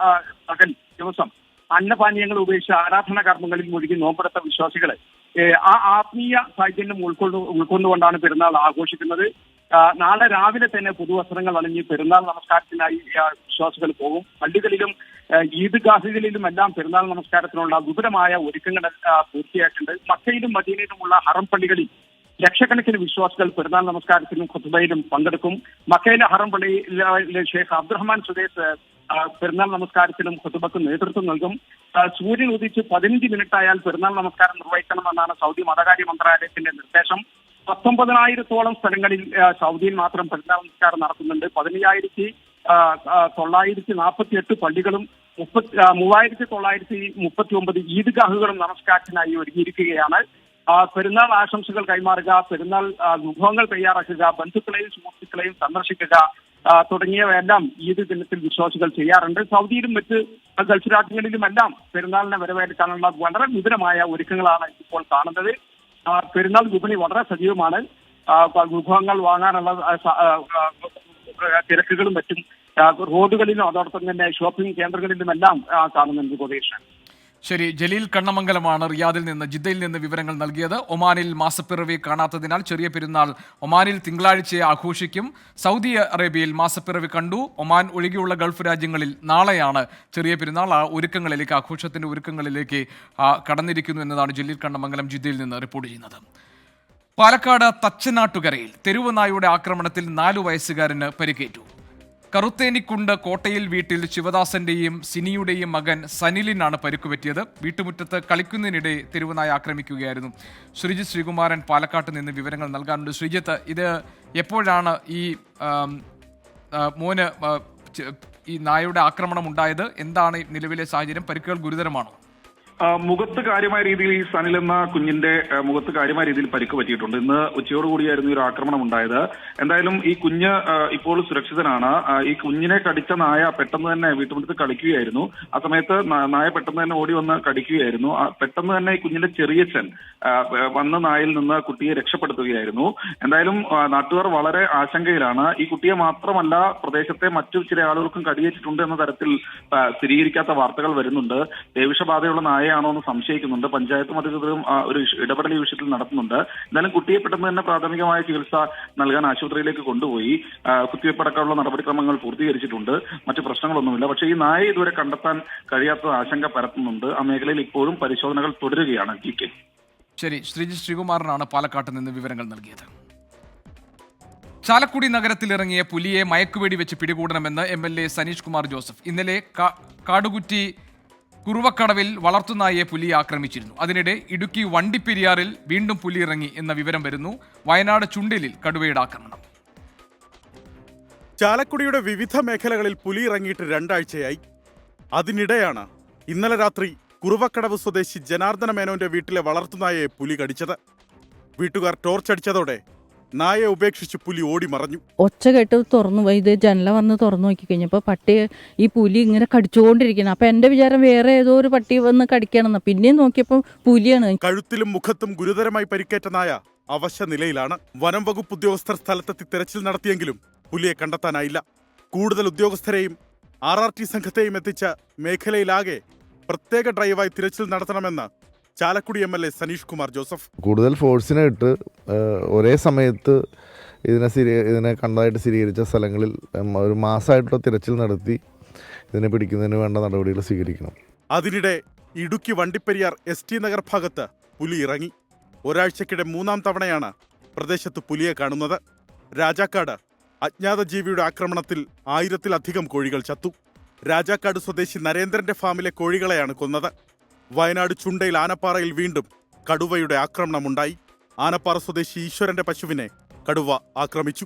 പകൽ ദിവസം അന്നപാനീയങ്ങൾ ഉപേക്ഷിച്ച് ആരാധന കർമ്മങ്ങളിൽ മുഴുകി നോമ്പെടുത്ത വിശ്വാസികളെ ആ ആത്മീയ ചൈതന്യം ഉൾക്കൊണ്ടുകൊണ്ടാണ് പെരുന്നാൾ ആഘോഷിക്കുന്നത്. നാളെ രാവിലെ തന്നെ പുതുവസ്ത്രങ്ങൾ അണിഞ്ഞ് പെരുന്നാൾ നമസ്കാരത്തിനായി വിശ്വാസികൾ പോകും. പള്ളികളിലും ഈദ്ഗാഹുകളിലും എല്ലാം പെരുന്നാൾ നമസ്കാരത്തിനുള്ള വിപുലമായ ഒരുക്കങ്ങൾ പൂർത്തിയായിട്ടുണ്ട്. മക്കയിലും മദീനയിലുമുള്ള ഹറം പള്ളികളിൽ ലക്ഷക്കണക്കിന് വിശ്വാസികൾ പെരുന്നാൾ നമസ്കാരത്തിലും ഖുത്ബയിലും പങ്കെടുക്കും. മക്കയിലെ ഹറം പള്ളിയിലെ ഷെയ്ഖ് അബ്ദുറഹ്മാൻ സുദൈസ് പെരുന്നാൾ നമസ്കാരത്തിലും ഖുത്ബക്ക് നേതൃത്വം നൽകും. സൂര്യൻ ഉദിച്ച് 15 മിനിറ്റ് ആയാൽ പെരുന്നാൾ നമസ്കാരം നിർവഹിക്കണമെന്നാണ് സൗദി മതകാര്യ മന്ത്രാലയത്തിന്റെ നിർദ്ദേശം. 19,000-ഓളം സ്ഥലങ്ങളിൽ സൗദിയിൽ മാത്രം പെരുന്നാൾ നമസ്കാരം നടക്കുന്നുണ്ട്. 15,948 പള്ളികളും 3,939 ഈദ്ഗാഹുകളും നമസ്കാരത്തിനായി ഒരുങ്ങിയിരിക്കുകയാണ്. പെരുന്നാൾ ആശംസകൾ കൈമാറുക, പെരുന്നാൾ വിഭവങ്ങൾ തയ്യാറാക്കുക, ബന്ധുക്കളെയും സുഹൃത്തുക്കളെയും സന്ദർശിക്കുക തുടങ്ങിയവയെല്ലാം ഈദ് ദിനത്തിൽ വിശ്വാസികൾ ചെയ്യാറുണ്ട്. സൗദിയിലും മറ്റ് ഗൾഫ് രാജ്യങ്ങളിലുമെല്ലാം പെരുന്നാളിനെ വരവേൽക്കാനുള്ള വളരെ വിപുലമായ ഒരുക്കങ്ങളാണ് ഇപ്പോൾ കാണുന്നത്. പെരുന്നാൾ വിപണി വളരെ സജീവമാണ്. വിഭവങ്ങൾ വാങ്ങാനുള്ള തിരക്കുകളും മറ്റും റോഡുകളിലും അതോടൊപ്പം തന്നെ ഷോപ്പിംഗ് കേന്ദ്രങ്ങളിലുമെല്ലാം കാണുന്നുണ്ട്. ഉപദേശം
ശരി, ജലീൽ കണ്ണമംഗലമാണ് റിയാദിൽ നിന്ന് ജിദ്ദയിൽ നിന്ന് വിവരങ്ങൾ നൽകിയത്. ഒമാനിൽ മാസപ്പിറവി കാണാത്തതിനാൽ ചെറിയ പെരുന്നാൾ ഒമാനിൽ തിങ്കളാഴ്ചയെ ആഘോഷിക്കും. സൗദി അറേബ്യയിൽ മാസപ്പിറവി കണ്ടു. ഒമാൻ ഒഴികെയുള്ള ഗൾഫ് രാജ്യങ്ങളിൽ നാളെയാണ് ചെറിയ പെരുന്നാൾ. ആ ഒരുക്കങ്ങളിലേക്ക്, ആഘോഷത്തിന്റെ ഒരുക്കങ്ങളിലേക്ക് കടന്നിരിക്കുന്നു എന്നതാണ് ജലീൽ കണ്ണമംഗലം ജിദ്ദയിൽ നിന്ന് റിപ്പോർട്ട് ചെയ്യുന്നത്. പാലക്കാട് തച്ചനാട്ടുകരയിൽ തെരുവ് നായയുടെ ആക്രമണത്തിൽ 4 വയസ്സുകാരന് പരിക്കേറ്റു. കറുത്തേനിക്കുണ്ട് കോട്ടയിൽ വീട്ടിൽ ശിവദാസന്റെയും സിനിയുടെയും മകൻ സനിലിനാണ് പരിക്കുപറ്റിയത്. വീട്ടുമുറ്റത്ത് കളിക്കുന്നതിനിടെ തെരുവുനായ ആക്രമിക്കുകയായിരുന്നു. ശ്രീജിത്ത് ശ്രീകുമാരൻ പാലക്കാട്ട് നിന്ന് വിവരങ്ങൾ നൽകാനുണ്ട്. ശ്രീജിത്ത്, ഇത് എപ്പോഴാണ് ഈ മോന് ഈ നായയുടെ ആക്രമണം ഉണ്ടായത്? എന്താണ് നിലവിലെ സാഹചര്യം? പരിക്കുകൾ ഗുരുതരമാണോ?
മുഖത്ത് കാര്യമായ രീതിയിൽ ഈ സനിൽ എന്ന കുഞ്ഞിന്റെ മുഖത്ത് കാര്യമായ രീതിയിൽ പരിക്ക് പറ്റിയിട്ടുണ്ട്. ഇന്ന് ഉച്ചയോടുകൂടിയായിരുന്നു ഈ ഒരു ആക്രമണം ഉണ്ടായത്. എന്തായാലും ഈ കുഞ്ഞ് ഇപ്പോൾ സുരക്ഷിതനാണ്. ഈ കുഞ്ഞിനെ കടിച്ച നായ പെട്ടെന്ന് തന്നെ വീട്ടുമുറ്റത്ത് കളിക്കുകയായിരുന്നു. ആ സമയത്ത് നായ പെട്ടെന്ന് തന്നെ ഓടി വന്ന് കടിക്കുകയായിരുന്നു. പെട്ടെന്ന് തന്നെ ഈ കുഞ്ഞിന്റെ ചെറിയച്ഛൻ വന്ന നായിൽ നിന്ന് കുട്ടിയെ രക്ഷപ്പെടുത്തുകയായിരുന്നു. എന്തായാലും നാട്ടുകാർ വളരെ ആശങ്കയിലാണ്. ഈ കുട്ടിയെ മാത്രമല്ല, പ്രദേശത്തെ മറ്റു ചില ആളുകൾക്കും കടിയേറ്റിട്ടുണ്ട് എന്ന തരത്തിൽ സ്ഥിരീകരിക്കാത്ത വാർത്തകൾ വരുന്നുണ്ട്. പേവിഷബാധയുള്ള നായയാണോ എന്ന് സംശയിക്കുന്നുണ്ട്. പഞ്ചായത്തും അധികൃതരും ഒരു ഇടപെടൽ ഈ വിഷയത്തിൽ നടത്തുന്നുണ്ട്. എന്തായാലും കുട്ടിയെ പെട്ടെന്ന് തന്നെ പ്രാഥമികമായ ചികിത്സ നൽകാൻ ആശുപത്രിയിലേക്ക് കൊണ്ടുപോയി. കുത്തിവയ്പ്പടക്കമുള്ള നടപടിക്രമങ്ങൾ പൂർത്തീകരിച്ചിട്ടുണ്ട്. മറ്റു പ്രശ്നങ്ങളൊന്നുമില്ല. പക്ഷേ ഈ നായയെ ഇതുവരെ കണ്ടെത്താൻ കഴിയാത്ത ആശങ്ക പരത്തുന്നുണ്ട്. ആ മേഖലയിൽ ഇപ്പോഴും പരിശോധനകൾ തുടരുകയാണ്. GK.
ശരി, ശ്രീജിത്ത് ശ്രീകുമാറിനാണ് പാലക്കാട്ട് നിന്ന് വിവരങ്ങൾ നൽകിയത്. ചാലക്കുടി നഗരത്തിലിറങ്ങിയ പുലിയെ മയക്കുവെടി വെച്ച് പിടികൂടണമെന്ന് MLA സനീഷ് കുമാർ ജോസഫ്. ഇന്നലെ കാടുകുറ്റി കുറുവക്കടവിൽ വളർത്തുനായയെ പുലി ആക്രമിച്ചിരുന്നു. അതിനിടെ ഇടുക്കി വണ്ടിപ്പെരിയാറിൽ വീണ്ടും പുലി ഇറങ്ങി എന്ന വിവരം വരുന്നു. വയനാട് ചുണ്ടലിൽ കടുവയുടെ ആക്രമണം.
ചാലക്കുടിയുടെ വിവിധ മേഖലകളിൽ പുലി ഇറങ്ങിയിട്ട് 2 ആഴ്ചയായി. അതിനിടെയാണ് ഇന്നലെ രാത്രി കുറുവക്കടവ് സ്വദേശി ജനാർദ്ദന മേനോന്റെ വീട്ടിലെ വളർത്തുനായയെ പുലി കടിച്ചത്. വീട്ടുകാർ ടോർച്ചടിച്ചതോടെ നായയെ ഉപേക്ഷിച്ച് പുലി ഓടി മറഞ്ഞു.
ഒച്ച കേട്ട് തുറന്നു പോയി. ഇത് ജനല വന്ന് തുറന്നു നോക്കി കഴിഞ്ഞപ്പോൾ പട്ടി ഈ പുലി ഇങ്ങനെ കടിച്ചുകൊണ്ടിരിക്കുന്നു. അപ്പൊ എന്റെ വിചാരം വേറെ ഏതോ ഒരു പട്ടി വന്ന് കടിക്കണമെന്ന്. പിന്നെയും നോക്കിയപ്പോൾ പുലിയാണ്.
കഴുത്തിലും മുഖത്തും ഗുരുതരമായി പരിക്കേറ്റ നായ അവശ നിലയിലാണ്. വനം വകുപ്പ് ഉദ്യോഗസ്ഥർ സ്ഥലത്തെത്തി തെരച്ചിൽ നടത്തിയെങ്കിലും പുലിയെ കണ്ടെത്താനായില്ല. കൂടുതൽ ഉദ്യോഗസ്ഥരെയും RRT സംഘത്തെയും എത്തിച്ച മേഖലയിലാകെ പ്രത്യേക ഡ്രൈവായി തിരച്ചിൽ നടത്തണമെന്ന് ചാലക്കുടി MLA സനീഷ് കുമാർ ജോസഫ്.
കൂടുതൽ ഫോഴ്സിനെ ഇട്ട് ഒരേ സമയത്ത് ഇതിനെ കണ്ടതായിട്ട് സ്ഥിരീകരിച്ച സ്ഥലങ്ങളിൽ ഒരു മാസമായിട്ടുള്ള തിരച്ചിൽ നടത്തി ഇതിനെ പിടിക്കുന്നതിന് വേണ്ട നടപടികൾ സ്വീകരിക്കണം.
അതിനിടെ ഇടുക്കി വണ്ടിപ്പെരിയാർ ST നഗർ ഭാഗത്ത് പുലി ഇറങ്ങി. ഒരാഴ്ചക്കിടെ 3ാം തവണയാണ് പ്രദേശത്ത് പുലിയെ കാണുന്നത്. രാജാക്കാട് അജ്ഞാത ജീവിയുടെ ആക്രമണത്തിൽ 1000-ലധികം കോഴികൾ ചത്തു. രാജാക്കാട് സ്വദേശി നരേന്ദ്രന്റെ ഫാമിലെ കോഴികളെയാണ് കൊന്നത്. വയനാട് ചുണ്ടയിൽ ആനപ്പാറയിൽ വീണ്ടും കടുവയുടെ ആക്രമണമുണ്ടായി. ആനപ്പാറ സ്വദേശി ഈശ്വരന്റെ പശുവിനെ കടുവ ആക്രമിച്ചു.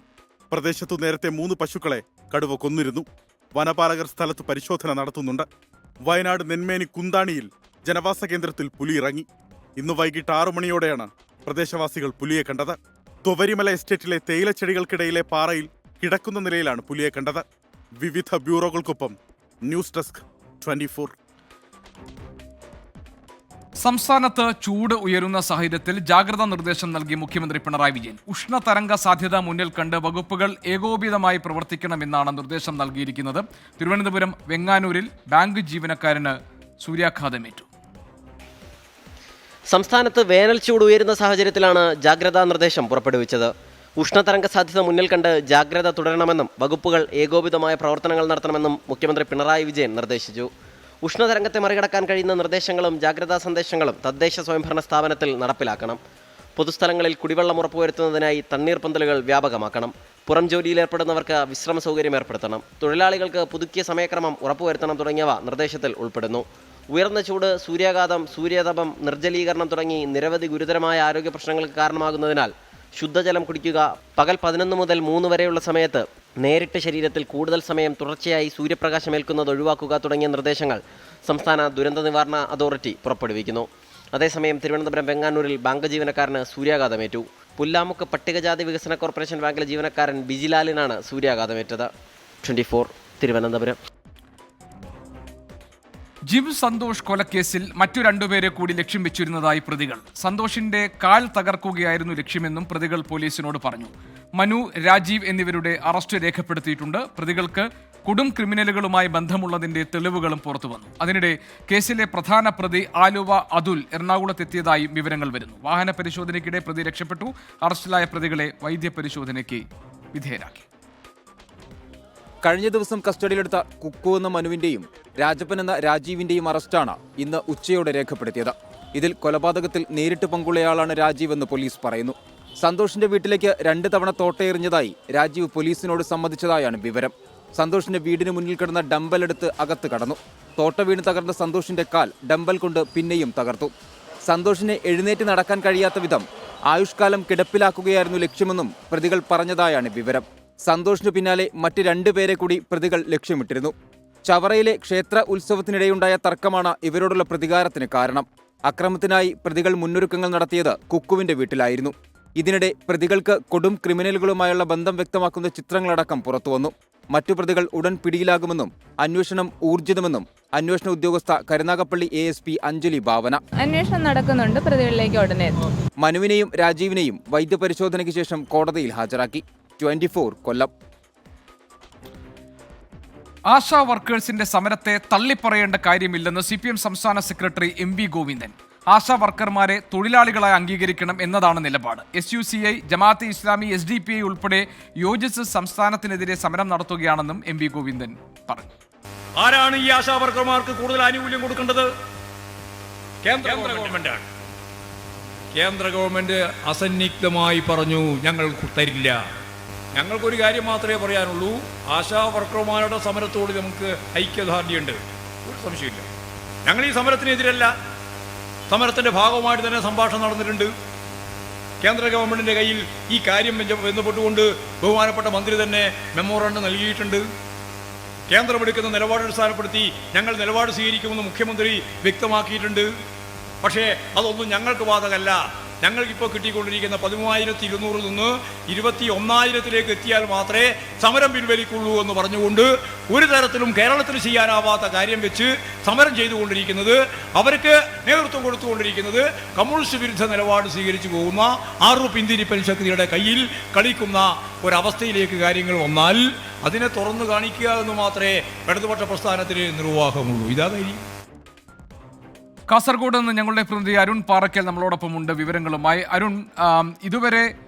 പ്രദേശത്തു നേരത്തെ 3 പശുക്കളെ കടുവ കൊന്നിരുന്നു. വനപാലകർ സ്ഥലത്ത് പരിശോധന നടത്തുന്നുണ്ട്. വയനാട് നെന്മേനി കുന്താണിയിൽ ജനവാസ കേന്ദ്രത്തിൽ പുലി ഇറങ്ങി. ഇന്ന് വൈകിട്ട് 6 മണിയോടെയാണ് പ്രദേശവാസികൾ പുലിയെ കണ്ടത്. തൊവരിമല എസ്റ്റേറ്റിലെ തേയിലച്ചെടികൾക്കിടയിലെ പാറയിൽ കിടക്കുന്ന നിലയിലാണ് പുലിയെ കണ്ടത്. വിവിധ ബ്യൂറോകൾക്കൊപ്പം ന്യൂസ് ഡെസ്ക് 24.
സംസ്ഥാനത്ത് ചൂട് ഉയരുന്ന സാഹചര്യത്തിൽ ജാഗ്രതാ നിർദ്ദേശം നൽകി മുഖ്യമന്ത്രി പിണറായി വിജയൻ. ഉഷ്ണതരംഗ സാധ്യത മുന്നിൽ കണ്ട് വകുപ്പുകൾ ഏകോപിതമായി പ്രവർത്തിക്കണമെന്നാണ് നിർദ്ദേശം നൽകിയിരിക്കുന്നത്. തിരുവനന്തപുരം വെങ്ങാനൂരിൽ ബാങ്ക് ജീവനക്കാരന് സൂര്യാഘാതമേറ്റു.
സംസ്ഥാനത്ത് വേനൽ ചൂട് ഉയരുന്ന സാഹചര്യത്തിലാണ് ജാഗ്രതാ നിർദ്ദേശം പുറപ്പെടുവിച്ചത്. ഉഷ്ണതരംഗ സാധ്യത മുന്നിൽ കണ്ട് ജാഗ്രത തുടരണമെന്നും വകുപ്പുകൾ ഏകോപിതമായ പ്രവർത്തനങ്ങൾ നടത്തണമെന്നും മുഖ്യമന്ത്രി പിണറായി വിജയൻ നിർദ്ദേശിച്ചു. ഉഷ്ണതരംഗത്തെ മറികടക്കാൻ കഴിയുന്ന നിർദ്ദേശങ്ങളും ജാഗ്രതാ സന്ദേശങ്ങളും തദ്ദേശ സ്വയംഭരണ സ്ഥാപനത്തിൽ നടപ്പിലാക്കണം. പൊതുസ്ഥലങ്ങളിൽ കുടിവെള്ളം ഉറപ്പുവരുത്തുന്നതിനായി തണ്ണീർപ്പന്തലുകൾ വ്യാപകമാക്കണം. പുറം ജോലിയിലേർപ്പെടുന്നവർക്ക് വിശ്രമ സൗകര്യം ഏർപ്പെടുത്തണം. തൊഴിലാളികൾക്ക് പുതുക്കിയ സമയക്രമം ഉറപ്പുവരുത്തണം തുടങ്ങിയവ നിർദ്ദേശത്തിൽ ഉൾപ്പെടുന്നു. ഉയർന്ന ചൂട്, സൂര്യാഘാതം, സൂര്യതപം, നിർജ്ജലീകരണം തുടങ്ങി നിരവധി ഗുരുതരമായ ആരോഗ്യ പ്രശ്നങ്ങൾക്ക് കാരണമാകുന്നതിനാൽ ശുദ്ധജലം കുടിക്കുക, പകൽ 11 മുതൽ 3 വരെയുള്ള സമയത്ത് നേരിട്ട് ശരീരത്തിൽ കൂടുതൽ സമയം തുടർച്ചയായി സൂര്യപ്രകാശമേൽക്കുന്നത് ഒഴിവാക്കുക തുടങ്ങിയ നിർദ്ദേശങ്ങൾ സംസ്ഥാന ദുരന്ത നിവാരണ അതോറിറ്റി പുറപ്പെടുവിക്കുന്നു. അതേസമയം തിരുവനന്തപുരം വെങ്ങാനൂരിൽ ബാങ്ക് ജീവനക്കാരന് സൂര്യാഘാതമേറ്റു. പുല്ലാമുക്ക് പട്ടികജാതി വികസന കോർപ്പറേഷൻ ബാങ്കിലെ ജീവനക്കാരൻ ബിജിലാലിനാണ് സൂര്യാഘാതമേറ്റത്. 24 തിരുവനന്തപുരം.
ജിം സന്തോഷ് കൊലക്കേസിൽ മറ്റു രണ്ടുപേരെ കൂടി ലക്ഷ്യം വെച്ചിരുന്നതായി പ്രതികൾ. സന്തോഷിന്റെ കാൽ തകർക്കുകയായിരുന്നു ലക്ഷ്യമെന്നും പ്രതികൾ പോലീസിനോട് പറഞ്ഞു. മനു, രാജീവ് എന്നിവരുടെ അറസ്റ്റ് രേഖപ്പെടുത്തിയിട്ടുണ്ട്. പ്രതികൾക്ക് കൊടും ക്രിമിനലുകളുമായി ബന്ധമുള്ളതിന്റെ തെളിവുകളും പുറത്തുവന്നു. അതിനിടെ കേസിലെ പ്രധാന പ്രതി ആലുവ അതുൽ എറണാകുളത്തെത്തിയതായും വിവരങ്ങൾ വരുന്നു. വാഹന പരിശോധനയ്ക്കിടെ പ്രതി രക്ഷപ്പെട്ടു. അറസ്റ്റിലായ പ്രതികളെ വൈദ്യപരിശോധനയ്ക്ക് വിധേയരാക്കി.
കഴിഞ്ഞ ദിവസം കസ്റ്റഡിയിലെടുത്ത കുക്കു എന്ന മനുവിന്റെയും രാജപ്പൻ എന്ന രാജീവിന്റെയും അറസ്റ്റാണ് ഇന്ന് ഉച്ചയോടെ രേഖപ്പെടുത്തിയത്. ഇതിൽ കൊലപാതകത്തിൽ നേരിട്ട് പങ്കുള്ളയാളാണ് രാജീവ് എന്ന് പോലീസ് പറയുന്നു. സന്തോഷിന്റെ വീട്ടിലേക്ക് 2 തവണ തോട്ടയെറിഞ്ഞതായി രാജീവ് പോലീസിനോട് സമ്മതിച്ചതായാണ് വിവരം. സന്തോഷിന്റെ വീടിന് മുന്നിൽ കിടന്ന ഡംബൽ എടുത്ത് അകത്ത് കടന്നു. തോട്ട വീണ് തകർന്ന സന്തോഷിന്റെ കാൽ ഡംബൽ കൊണ്ട് പിന്നെയും തകർത്തു. സന്തോഷിനെ എഴുന്നേറ്റ് നടക്കാൻ കഴിയാത്ത വിധം ആയുഷ്കാലം കിടപ്പിലാക്കുകയായിരുന്നു ലക്ഷ്യമെന്നും പ്രതികൾ പറഞ്ഞതായാണ് വിവരം. സന്തോഷിന് പിന്നാലെ മറ്റ് 2 പേരെ കൂടി പ്രതികൾ ലക്ഷ്യമിട്ടിരുന്നു. ചവറയിലെ ക്ഷേത്ര ഉത്സവത്തിനിടെയുണ്ടായ തർക്കമാണ് ഇവരോടുള്ള പ്രതികാരത്തിന് കാരണം. അക്രമത്തിനായി പ്രതികൾ മുന്നൊരുക്കങ്ങൾ നടത്തിയത് കുക്കുവിന്റെ വീട്ടിലായിരുന്നു. ഇതിനിടെ പ്രതികൾക്ക് കൊടും ക്രിമിനലുകളുമായുള്ള ബന്ധം വ്യക്തമാക്കുന്ന ചിത്രങ്ങളടക്കം പുറത്തുവന്നു. മറ്റു പ്രതികൾ ഉടൻ പിടിയിലാകുമെന്നും അന്വേഷണം ഊർജിതമെന്നും അന്വേഷണ ഉദ്യോഗസ്ഥ കരുനാഗപ്പള്ളി ASP അഞ്ജലി ഭാവന.
അന്വേഷണം നടക്കുന്നുണ്ട്, പ്രതികളിലേക്ക് ഉടനെ.
മനുവിനെയും രാജീവിനെയും വൈദ്യപരിശോധനയ്ക്ക് ശേഷം കോടതിയിൽ ഹാജരാക്കി. 24 കൊല്ലം.
ആശാ വർക്കേഴ്സിന്റെ സമരത്തെ തള്ളിപ്പറയേണ്ട കാര്യമില്ലെന്ന് CPM സംസ്ഥാന സെക്രട്ടറി MV ഗോവിന്ദൻ. ആശാ വർക്കർമാരെ തൊഴിലാളികളായി അംഗീകരിക്കണം എന്നതാണ് നിലപാട്. SUCI, ജമാഅത്തെ ഇസ്ലാമി, SDPI ഉൾപ്പെടെ യോജിച്ച് സംസ്ഥാനത്തിനെതിരെ സമരം നടത്തുകയാണെന്നും MV ഗോവിന്ദൻ പറഞ്ഞു.
ആരാണ് ഈ ആശാ വർക്കർമാർക്ക് കൂടുതൽ ആനുകൂല്യം കൊടുക്കേണ്ടത്? കേന്ദ്ര ഗവൺമെന്റാണ്. കേന്ദ്ര ഗവൺമെന്റ് അസന്നിഗ്ധമായി പറഞ്ഞു, ഞങ്ങൾ തരില്ല. ഞങ്ങൾക്കൊരു കാര്യം മാത്രമേ പറയാനുള്ളൂ, ആശാ വർക്കർമാരുടെ സമരത്തോട് നമുക്ക് ഐക്യദാർഢ്യമുണ്ട്, ഒരു സംശയമില്ല. ഞങ്ങൾ ഈ സമരത്തിനെതിരല്ല. സമരത്തിൻ്റെ ഭാഗമായിട്ട് തന്നെ സംഭാഷണം നടന്നിട്ടുണ്ട്. കേന്ദ്ര ഗവൺമെൻറ്റിൻ്റെ കയ്യിൽ ഈ കാര്യം ബന്ധപ്പെട്ടുകൊണ്ട് ബഹുമാനപ്പെട്ട മന്ത്രി തന്നെ മെമ്മോറാണ്ടം നൽകിയിട്ടുണ്ട്. കേന്ദ്രമെടുക്കുന്ന നിലപാട് അടിസ്ഥാനപ്പെടുത്തി ഞങ്ങൾ നിലപാട് സ്വീകരിക്കുമെന്ന് മുഖ്യമന്ത്രി വ്യക്തമാക്കിയിട്ടുണ്ട്. പക്ഷേ അതൊന്നും ഞങ്ങൾക്ക് ബാധകമല്ല. ഞങ്ങൾക്കിപ്പോൾ കിട്ടിക്കൊണ്ടിരിക്കുന്ന 13,200 നിന്ന് 21,000 എത്തിയാൽ മാത്രമേ സമരം പിൻവലിക്കുള്ളൂ എന്ന് പറഞ്ഞുകൊണ്ട് ഒരു തരത്തിലും കേരളത്തിൽ ചെയ്യാനാവാത്ത കാര്യം വെച്ച് സമരം ചെയ്തുകൊണ്ടിരിക്കുന്നത്, അവർക്ക് നേതൃത്വം കൊടുത്തുകൊണ്ടിരിക്കുന്നത് കമ്മ്യൂണിസ്റ്റ് വിരുദ്ധ നിലപാട് സ്വീകരിച്ചു പോകുന്ന ആറു പിന്തിരിപ്പൻ ശക്തിയുടെ കയ്യിൽ കളിക്കുന്ന ഒരവസ്ഥയിലേക്ക് കാര്യങ്ങൾ വന്നാൽ അതിനെ തുറന്നു കാണിക്കുക എന്ന് മാത്രമേ ഇടതുപക്ഷ പ്രസ്ഥാനത്തിന് നിർവാഹമുള്ളൂ. ഇതാ കാര്യം.
കാസർഗോഡ് നിന്ന് ഞങ്ങളുടെ പ്രതിനിധി അരുൺ പാറയ്ക്കൽ നമ്മളോടൊപ്പമുണ്ട് വിവരങ്ങളുമായി. അരുൺ, ഇതുവരെ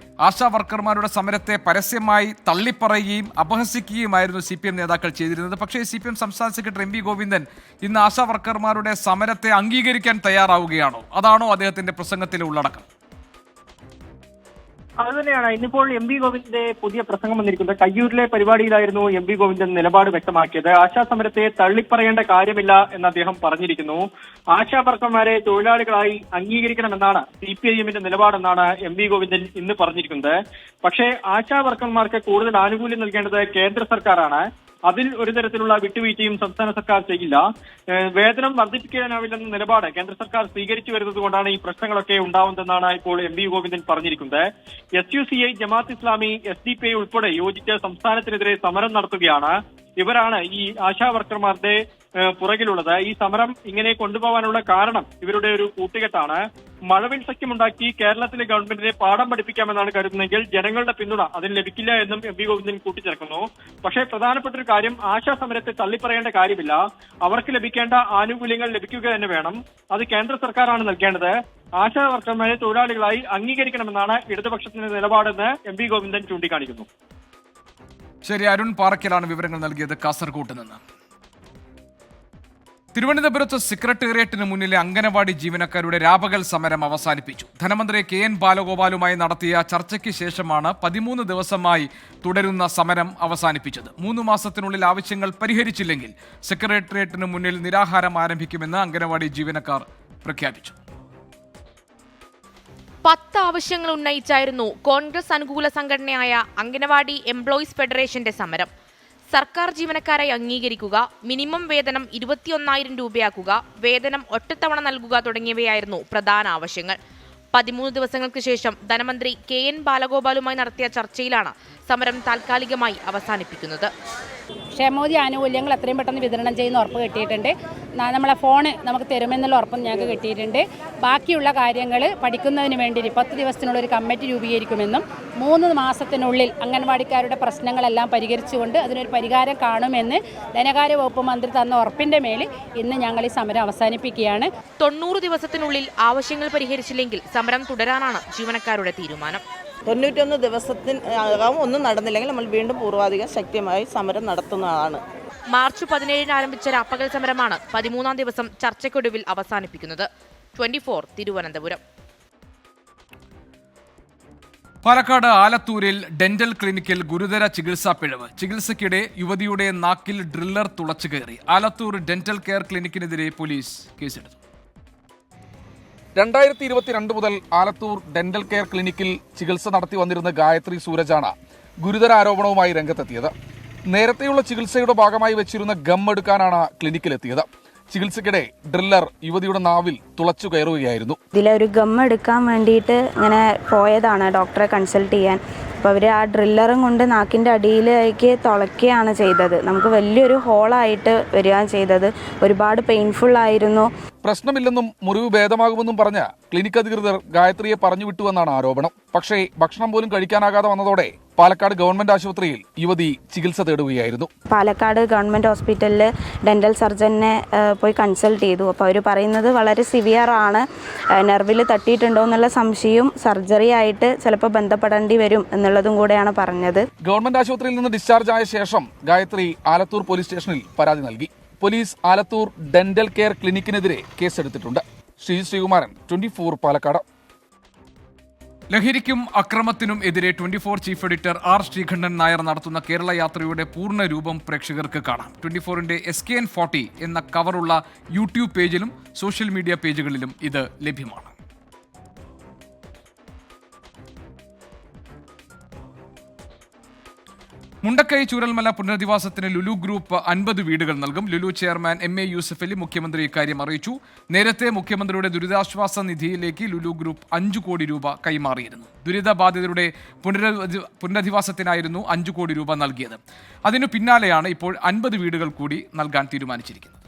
ആശാ വർക്കർമാരുടെ സമരത്തെ പരസ്യമായി തള്ളിപ്പറയുകയും അപഹസിക്കുകയുമായിരുന്നു CPM നേതാക്കൾ ചെയ്തിരുന്നത്. പക്ഷേ CPM സംസ്ഥാന സെക്രട്ടറി MV ഗോവിന്ദൻ ഇന്ന് ആശാ വർക്കർമാരുടെ സമരത്തെ അംഗീകരിക്കാൻ തയ്യാറാവുകയാണോ? അതാണോ അദ്ദേഹത്തിന്റെ പ്രസംഗത്തിലെ ഉള്ളടക്കം?
അതുതന്നെയാണ് ഇന്നിപ്പോൾ MV ഗോവിന്ദന്റെ പുതിയ പ്രസംഗം വന്നിരിക്കുന്നത്. കയ്യൂരിലെ പരിപാടിയിലായിരുന്നു MV ഗോവിന്ദൻ നിലപാട് വ്യക്തമാക്കിയത്. ആശാ സമരത്തെ തള്ളിപ്പറയേണ്ട കാര്യമില്ല എന്ന് അദ്ദേഹം പറഞ്ഞിരിക്കുന്നു. ആശാ വർക്കർമാരെ തൊഴിലാളികളായി അംഗീകരിക്കണമെന്നാണ് CPIMന്റെ നിലപാടെന്നാണ് MV ഗോവിന്ദൻ ഇന്ന് പറഞ്ഞിരിക്കുന്നത്. പക്ഷേ ആശാ വർക്കർമാർക്ക് കൂടുതൽ ആനുകൂല്യം നൽകേണ്ടത് കേന്ദ്ര സർക്കാരാണ്. അതിൽ ഒരു തരത്തിലുള്ള വിട്ടുവീഴ്ചയും സംസ്ഥാന സർക്കാർ ചെയ്യില്ല. വേതനം വർദ്ധിപ്പിക്കാനാവില്ലെന്ന നിലപാട് കേന്ദ്ര സർക്കാർ സ്വീകരിച്ചു വരുന്നത് കൊണ്ടാണ് ഈ പ്രശ്നങ്ങളൊക്കെ ഉണ്ടാവുന്നതെന്നാണ് ഇപ്പോൾ MV ഗോവിന്ദൻ പറഞ്ഞിരിക്കുന്നത്. SUCI, ജമാഅത്ത് ഇസ്ലാമി, SDPI ഉൾപ്പെടെ യോജിച്ച് സംസ്ഥാനത്തിനെതിരെ സമരം നടത്തുകയാണ്. ഇവരാണ് ഈ ആശാ വർക്കർമാരുടെ പുറകിലുള്ളത്. ഈ സമരം ഇങ്ങനെ കൊണ്ടുപോകാനുള്ള കാരണം ഇവരുടെ ഒരു കൂട്ടുകെട്ടാണ്. മഴവിൽ സഖ്യമുണ്ടാക്കി കേരളത്തിലെ ഗവൺമെന്റിനെ പാഠം പഠിപ്പിക്കാമെന്നാണ് കരുതുന്നതെങ്കിൽ ജനങ്ങളുടെ പിന്തുണ അതിന് ലഭിക്കില്ല എന്നും MV ഗോവിന്ദൻ കൂട്ടിച്ചേർക്കുന്നു. പക്ഷേ പ്രധാനപ്പെട്ട ഒരു കാര്യം, ആശാ സമരത്തെ തള്ളിപ്പറയേണ്ട കാര്യമില്ല. അവർക്ക് ലഭിക്കേണ്ട ആനുകൂല്യങ്ങൾ ലഭിക്കുക തന്നെ വേണം. അത് കേന്ദ്ര സർക്കാരാണ് നൽകേണ്ടത്. ആശാ വർക്കർമാരെ തൊഴിലാളികളായി അംഗീകരിക്കണമെന്നാണ് ഇടതുപക്ഷത്തിന്റെ നിലപാടെന്ന് MV ഗോവിന്ദൻ ചൂണ്ടിക്കാണിക്കുന്നു.
ശരി, അരുൺ പാറയ്ക്കലാണ് വിവരങ്ങൾ നൽകിയത് കാസർഗോഡ് നിന്ന്. തിരുവനന്തപുരത്ത് സെക്രട്ടേറിയറ്റിന് മുന്നിലെ അംഗനവാടി ജീവനക്കാരുടെ രാപകൽ സമരം അവസാനിപ്പിച്ചു. ധനമന്ത്രി KN ബാലഗോപാലുമായി നടത്തിയ ചർച്ചയ്ക്ക് ശേഷമാണ് 13 ദിവസമായി തുടരുന്ന സമരം അവസാനിപ്പിച്ചത്. 3 മാസത്തിനുള്ളിൽ ആവശ്യങ്ങൾ പരിഹരിച്ചില്ലെങ്കിൽ സെക്രട്ടേറിയറ്റിന് മുന്നിൽ നിരാഹാരം ആരംഭിക്കുമെന്ന് അംഗനവാടി ജീവനക്കാർ പ്രഖ്യാപിച്ചു.
10 ആവശ്യങ്ങൾ ഉന്നയിച്ചായിരുന്നു കോൺഗ്രസ് അനുകൂല സംഘടനയായ അംഗനവാടി എംപ്ലോയീസ് ഫെഡറേഷന്റെ സമരം. സർക്കാർ ജീവനക്കാരായി അംഗീകരിക്കുക, മിനിമം വേതനം 21,000 രൂപയാക്കുക, വേതനം ഒറ്റത്തവണ നൽകുക തുടങ്ങിയവയായിരുന്നു പ്രധാന ആവശ്യങ്ങൾ. 13 ദിവസങ്ങൾക്ക് ശേഷം ധനമന്ത്രി KN ബാലഗോപാലുമായി നടത്തിയ ചർച്ചയിലാണ് സമരം താൽക്കാലികമായി അവസാനിപ്പിക്കുന്നത്.
ക്ഷേമോദി ആനുകൂല്യങ്ങൾ എത്രയും പെട്ടെന്ന് വിതരണം ചെയ്യുന്ന ഉറപ്പ് കിട്ടിയിട്ടുണ്ട്. നമ്മളെ ഫോണ് നമുക്ക് തരുമെന്നുള്ള ഉറപ്പ് ഞങ്ങൾക്ക് കിട്ടിയിട്ടുണ്ട്. ബാക്കിയുള്ള കാര്യങ്ങൾ പഠിക്കുന്നതിന് വേണ്ടി 10 ദിവസത്തിനുള്ള ഒരു കമ്മിറ്റി രൂപീകരിക്കുമെന്നും 3 മാസത്തിനുള്ളിൽ അംഗൻവാടിക്കാരുടെ പ്രശ്നങ്ങളെല്ലാം പരിഹരിച്ചുകൊണ്ട് അതിനൊരു പരിഹാരം കാണുമെന്ന് ധനകാര്യ വകുപ്പ് മന്ത്രി തന്ന ഉറപ്പിൻ്റെ മേൽ ഇന്ന് ഞങ്ങൾ ഈ സമരം അവസാനിപ്പിക്കുകയാണ്.
90 ദിവസത്തിനുള്ളിൽ ആവശ്യങ്ങൾ പരിഹരിച്ചില്ലെങ്കിൽ സമരം തുടരാനാണ് ജീവനക്കാരുടെ തീരുമാനം.
91 ദിവസത്തിനകം ഒന്നും നടന്നില്ലെങ്കിൽ നമ്മൾ വീണ്ടും പൂർവാധികം ശക്തിയായി സമരം നടത്തുന്നതാണ്.
മാർച്ച് 17 ആരംഭിച്ച രാപ്പകൽ സമരമാണ് 13-ാം ദിവസം ചർച്ചയ്ക്കൊടുവിൽ അവസാനിപ്പിക്കുന്നത്. 24 തിരുവനന്തപുരം.
പാലക്കാട് ആലത്തൂരിൽ ഡെന്റൽ ക്ലിനിക്കിൽ ഗുരുതര ചികിത്സാ പിഴവ്. ചികിത്സയ്ക്കിടെ യുവതിയുടെ നാക്കിൽ ഡ്രില്ലർ തുളച്ചു കയറി. ആലത്തൂർ ഡെന്റൽ കെയർ ക്ലിനിക്കിനെതിരെ പോലീസ് കേസെടുത്തു.
2022 മുതൽ ആലത്തൂർ ഡെന്റൽ കെയർ ക്ലിനിക്കിൽ ചികിത്സ നടത്തി വന്നിരുന്ന ഗായത്രി സൂരജാണ് ഗുരുതര ആരോപണവുമായി രംഗത്തെത്തിയത്. നേരത്തെയുള്ള ചികിത്സയുടെ ഭാഗമായി വെച്ചിരുന്ന ഗം എടുക്കാനാണ് ക്ലിനിക്കിലെത്തിയത്. ചികിത്സയ്ക്കിടെ ഡ്രില്ലർ യുവതിയുടെ നാവിൽ തുളച്ചു കയറുകയായിരുന്നു.
ഇതിലൊരു ഗം എടുക്കാൻ വേണ്ടിയിട്ട് ഇങ്ങനെ പോയതാണ് ഡോക്ടറെ കൺസൾട്ട് ചെയ്യാൻ. അപ്പോൾ അവർ ആ ഡ്രില്ലറും കൊണ്ട് നാക്കിൻ്റെ അടിയിലേക്ക് തുളയ്ക്കുകയാണ് ചെയ്തത്. നമുക്ക് വലിയൊരു ഹോളായിട്ട് വരികയാണ് ചെയ്തത്. ഒരുപാട് പെയിൻഫുൾ ആയിരുന്നു.
പ്രശ്നമില്ലെന്നും മുറിവ് ഭേദമാകുമെന്നും പറഞ്ഞ് ക്ലിനിക് അധികൃതർ ഗായത്രിയെ പറഞ്ഞുവിട്ടുവെന്നാണ് ആരോപണം. പക്ഷേ ഭക്ഷണം പോലും കഴിക്കാനാകാതെ വന്നതോടെ പാലക്കാട് ഗവൺമെന്റ് ആശുപത്രിയിൽ യുവതി ചികിത്സ തേടുകയായിരുന്നു.
പാലക്കാട് ഗവൺമെന്റ് ഹോസ്പിറ്റലിൽ ഡെന്റൽ സർജനെ പോയി കൺസൾട്ട് ചെയ്തു. അപ്പോൾ അവർ പറയുന്നത് വളരെ സിവിയർ ആണ്, നെർവിൽ തട്ടിയിട്ടുണ്ടോ എന്നുള്ള സംശയവും സർജറി ആയിട്ട് ചിലപ്പോൾ ബന്ധപ്പെടേണ്ടി വരും എന്നുള്ളതും കൂടെയാണ് പറഞ്ഞത്.
ഗവൺമെന്റ് ആശുപത്രിയിൽ നിന്ന് ഡിസ്ചാർജ് ആയ ശേഷം ഗായത്രി ആലത്തൂർ പോലീസ് സ്റ്റേഷനിൽ പരാതി നൽകി. പോലീസ് ആലത്തൂർ ഡെന്റൽ കെയർ ക്ലിനിക്കിനെതിരെ കേസെടുത്തിട്ടുണ്ട്. ശ്രീകുമാരൻ, 24 പാലക്കാട്.
ലഹരിക്കും അക്രമത്തിനും എതിരെ 24 chief editor R Sreekandan Nair നടത്തുന്ന കേരള യാത്രയുടെ പൂർണ്ണ രൂപം പ്രേക്ഷകർക്ക് കാണാം. 24ന്റെ SKN40 എന്ന കവറുള്ള യൂട്യൂബ് പേജിലും സോഷ്യൽ മീഡിയ പേജുകളിലും ഇത് ലഭ്യമാണ്. മുണ്ടക്കൈ ചൂരൽമല പുനരധിവാസത്തിന് ലുലു ഗ്രൂപ്പ് 50 വീടുകൾ നൽകും. ലുലു ചെയർമാൻ MA യൂസഫ് അലി മുഖ്യമന്ത്രി ഇക്കാര്യം അറിയിച്ചു. നേരത്തെ മുഖ്യമന്ത്രിയുടെ ദുരിതാശ്വാസ നിധിയിലേക്ക് ലുലു ഗ്രൂപ്പ് 5 കോടി രൂപ കൈമാറിയിരുന്നു. ദുരിതബാധിതരുടെ പുനരധിവാസത്തിനായിരുന്നു 5 കോടി രൂപ നൽകിയത്. അതിനു പിന്നാലെയാണ് ഇപ്പോൾ 50 വീടുകൾ കൂടി നൽകാൻ തീരുമാനിച്ചിരിക്കുന്നത്.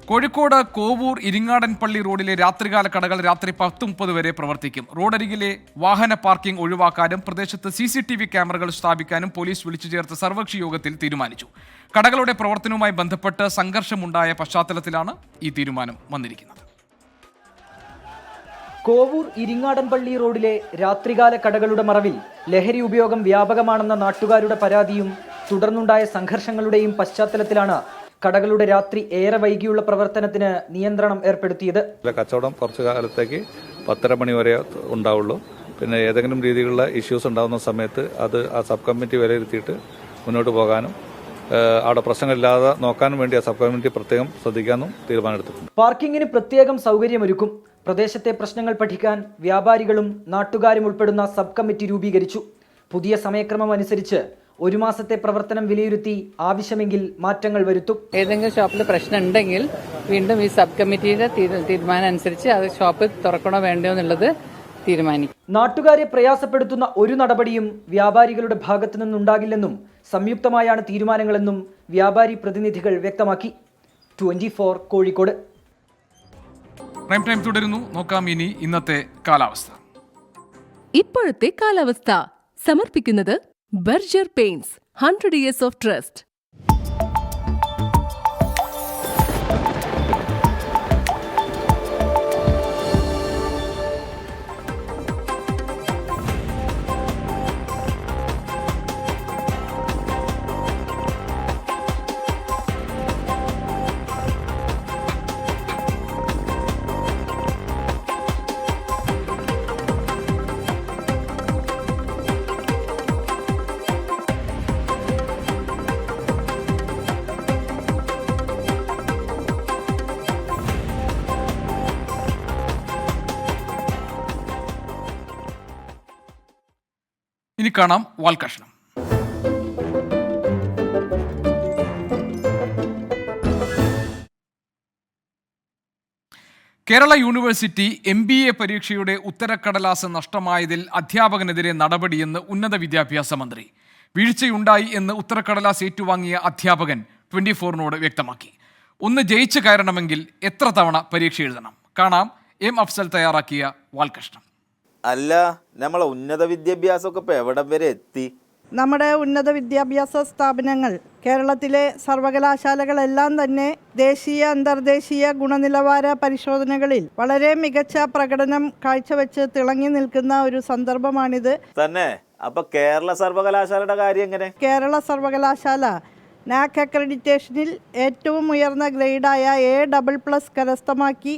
കോഴിക്കോട് കോവൂർ ഇരിങ്ങാടൻപള്ളി റോഡിലെ രാത്രികാല കടകൾ രാത്രി 10:30 വരെ പ്രവർത്തിക്കും. റോഡരികിലെ വാഹന പാർക്കിംഗ് ഒഴിവാക്കാനും പ്രദേശത്ത് CCTV ക്യാമറകൾ സ്ഥാപിക്കാനും പോലീസ് വിളിച്ചു ചേർത്ത സർവകക്ഷി യോഗത്തിൽ തീരുമാനിച്ചു. കടകളുടെ പ്രവർത്തനവുമായി ബന്ധപ്പെട്ട് സംഘർഷമുണ്ടായ പശ്ചാത്തലത്തിലാണ് ഈ തീരുമാനം വന്നിരിക്കുന്നത്.
കോവൂർ ഇരിങ്ങാടൻപള്ളി റോഡിലെ രാത്രികാല കടകളുടെ മറവിൽ ലഹരി ഉപയോഗം വ്യാപകമാണെന്ന നാട്ടുകാരുടെ പരാതിയും തുടർന്നുണ്ടായ സംഘർഷങ്ങളുടെയും പശ്ചാത്തലത്തിലാണ് കടകളുടെ രാത്രി ഏറെ വൈകിയുള്ള പ്രവർത്തനത്തിന് നിയന്ത്രണം ഏർപ്പെടുത്തിയത്.
കച്ചവടം കുറച്ചു കാലത്തേക്ക് 10:30 മണി വരെ ഉണ്ടാവുള്ളൂ. പിന്നെ ഏതെങ്കിലും രീതിയിലുള്ള ഇഷ്യൂസ് ഉണ്ടാകുന്ന സമയത്ത് അത് ആ സബ് കമ്മിറ്റി വിലയിരുത്തിയിട്ട് മുന്നോട്ട് പോകാനും അവിടെ പ്രശ്നങ്ങളില്ലാതെ നോക്കാനും വേണ്ടി ആ സബ് കമ്മിറ്റി പ്രത്യേകം ശ്രദ്ധിക്കാനും തീരുമാനമെടുത്തിട്ടുണ്ട്.
പാർക്കിങ്ങിന് പ്രത്യേകം സൗകര്യമൊരുക്കും. പ്രദേശത്തെ പ്രശ്നങ്ങൾ പഠിക്കാൻ വ്യാപാരികളും നാട്ടുകാരും ഉൾപ്പെടുന്ന സബ് കമ്മിറ്റി രൂപീകരിച്ചു. പുതിയ സമയക്രമം അനുസരിച്ച് 1 മാസത്തെ പ്രവർത്തനം വിലയിരുത്തി ആവശ്യമെങ്കിൽ മാറ്റങ്ങൾ വരുത്തും.
ഏതെങ്കിലും ഷോപ്പിൽ പ്രശ്നം ഉണ്ടെങ്കിൽ വീണ്ടും ഈ സബ് കമ്മിറ്റിയുടെ തീരുമാനം അനുസരിച്ച് അത് ഷോപ്പ് തുറക്കണോ വേണ്ടോ എന്നുള്ളത് തീരുമാനിക്കും.
നാട്ടുകാരെ പ്രയാസപ്പെടുത്തുന്ന ഒരു നടപടിയും വ്യാപാരികളുടെ ഭാഗത്തു നിന്നുണ്ടാകില്ലെന്നും സംയുക്തമായാണ് തീരുമാനങ്ങളെന്നും വ്യാപാരി പ്രതിനിധികൾ വ്യക്തമാക്കി. 24 കോഴിക്കോട്.
പ്രൈം ടൈം തുടരുന്നു. നോക്കാം ഇനി ഇന്നത്തെ കാലാവസ്ഥ.
ഇപ്പോഴത്തെ കാലാവസ്ഥ സമർപ്പിക്കുന്നത് Berger paints 100 years of trust.
ഇനി കാണാം വാൽകഷ്ണം. കേരള യൂണിവേഴ്സിറ്റി MBA പരീക്ഷയുടെ ഉത്തരക്കടലാസ് നഷ്ടമായതിൽ അധ്യാപകനെതിരെ നടപടിയെന്ന് ഉന്നത വിദ്യാഭ്യാസ മന്ത്രി. വീഴ്ചയുണ്ടായി എന്ന് ഉത്തരക്കടലാസ് ഏറ്റുവാങ്ങിയ അധ്യാപകൻ 24-നോട് വ്യക്തമാക്കി. ഒന്ന് ജയിച്ചു കയറണമെങ്കിൽ എത്ര തവണ പരീക്ഷ എഴുതണം? കാണാം M. അഫ്സൽ തയ്യാറാക്കിയ വാൽകഷ്ണം.
അല്ല, നമ്മളെ ഉന്നത വിദ്യാഭ്യാസമൊക്കെ ഇപ്പൊ എവിടം വരെ എത്തി?
നമ്മുടെ ഉന്നത വിദ്യാഭ്യാസ സ്ഥാപനങ്ങൾ, കേരളത്തിലെ സർവകലാശാലകളെല്ലാം തന്നെ ദേശീയ അന്തർദേശീയ ഗുണനിലവാര പരിശോധനകളിൽ വളരെ മികച്ച പ്രകടനം കാഴ്ചവെച്ച് തിളങ്ങി നിൽക്കുന്ന ഒരു സന്ദർഭമാണിത്.
തന്നെ? അപ്പൊ കേരള സർവകലാശാലയുടെ കാര്യം എങ്ങനെ?
കേരള സർവകലാശാല NAC അക്രഡിറ്റേഷനിൽ ഏറ്റവും ഉയർന്ന ഗ്രേഡായ A++ കരസ്ഥമാക്കി.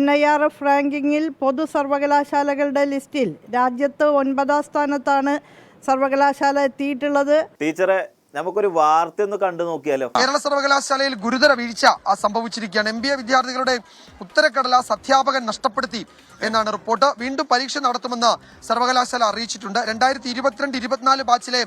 NIRF റാങ്കിങ്ങിൽ പൊതു സർവകലാശാലകളുടെ ലിസ്റ്റിൽ രാജ്യത്ത് 9ാം സ്ഥാനത്താണ് സർവകലാശാല എത്തിയിട്ടുള്ളത്.
ടീച്ചറെ, നമുക്കൊരു വാർത്ത ഒന്ന് കണ്ടു നോക്കിയാലോ?
കേരള സർവകലാശാലയിൽ ഗുരുതര വീഴ്ച സംഭവിച്ചിരിക്കുകയാണ്. MBA വിദ്യാർത്ഥികളുടെ ഉത്തരക്കടലാസ് അധ്യാപകൻ നഷ്ടപ്പെടുത്തി എന്നാണ് റിപ്പോർട്ട്. വീണ്ടും പരീക്ഷ നടത്തുമെന്ന് സർവകലാശാല അറിയിച്ചിട്ടുണ്ട്. 2022-24 ബാച്ചിലെ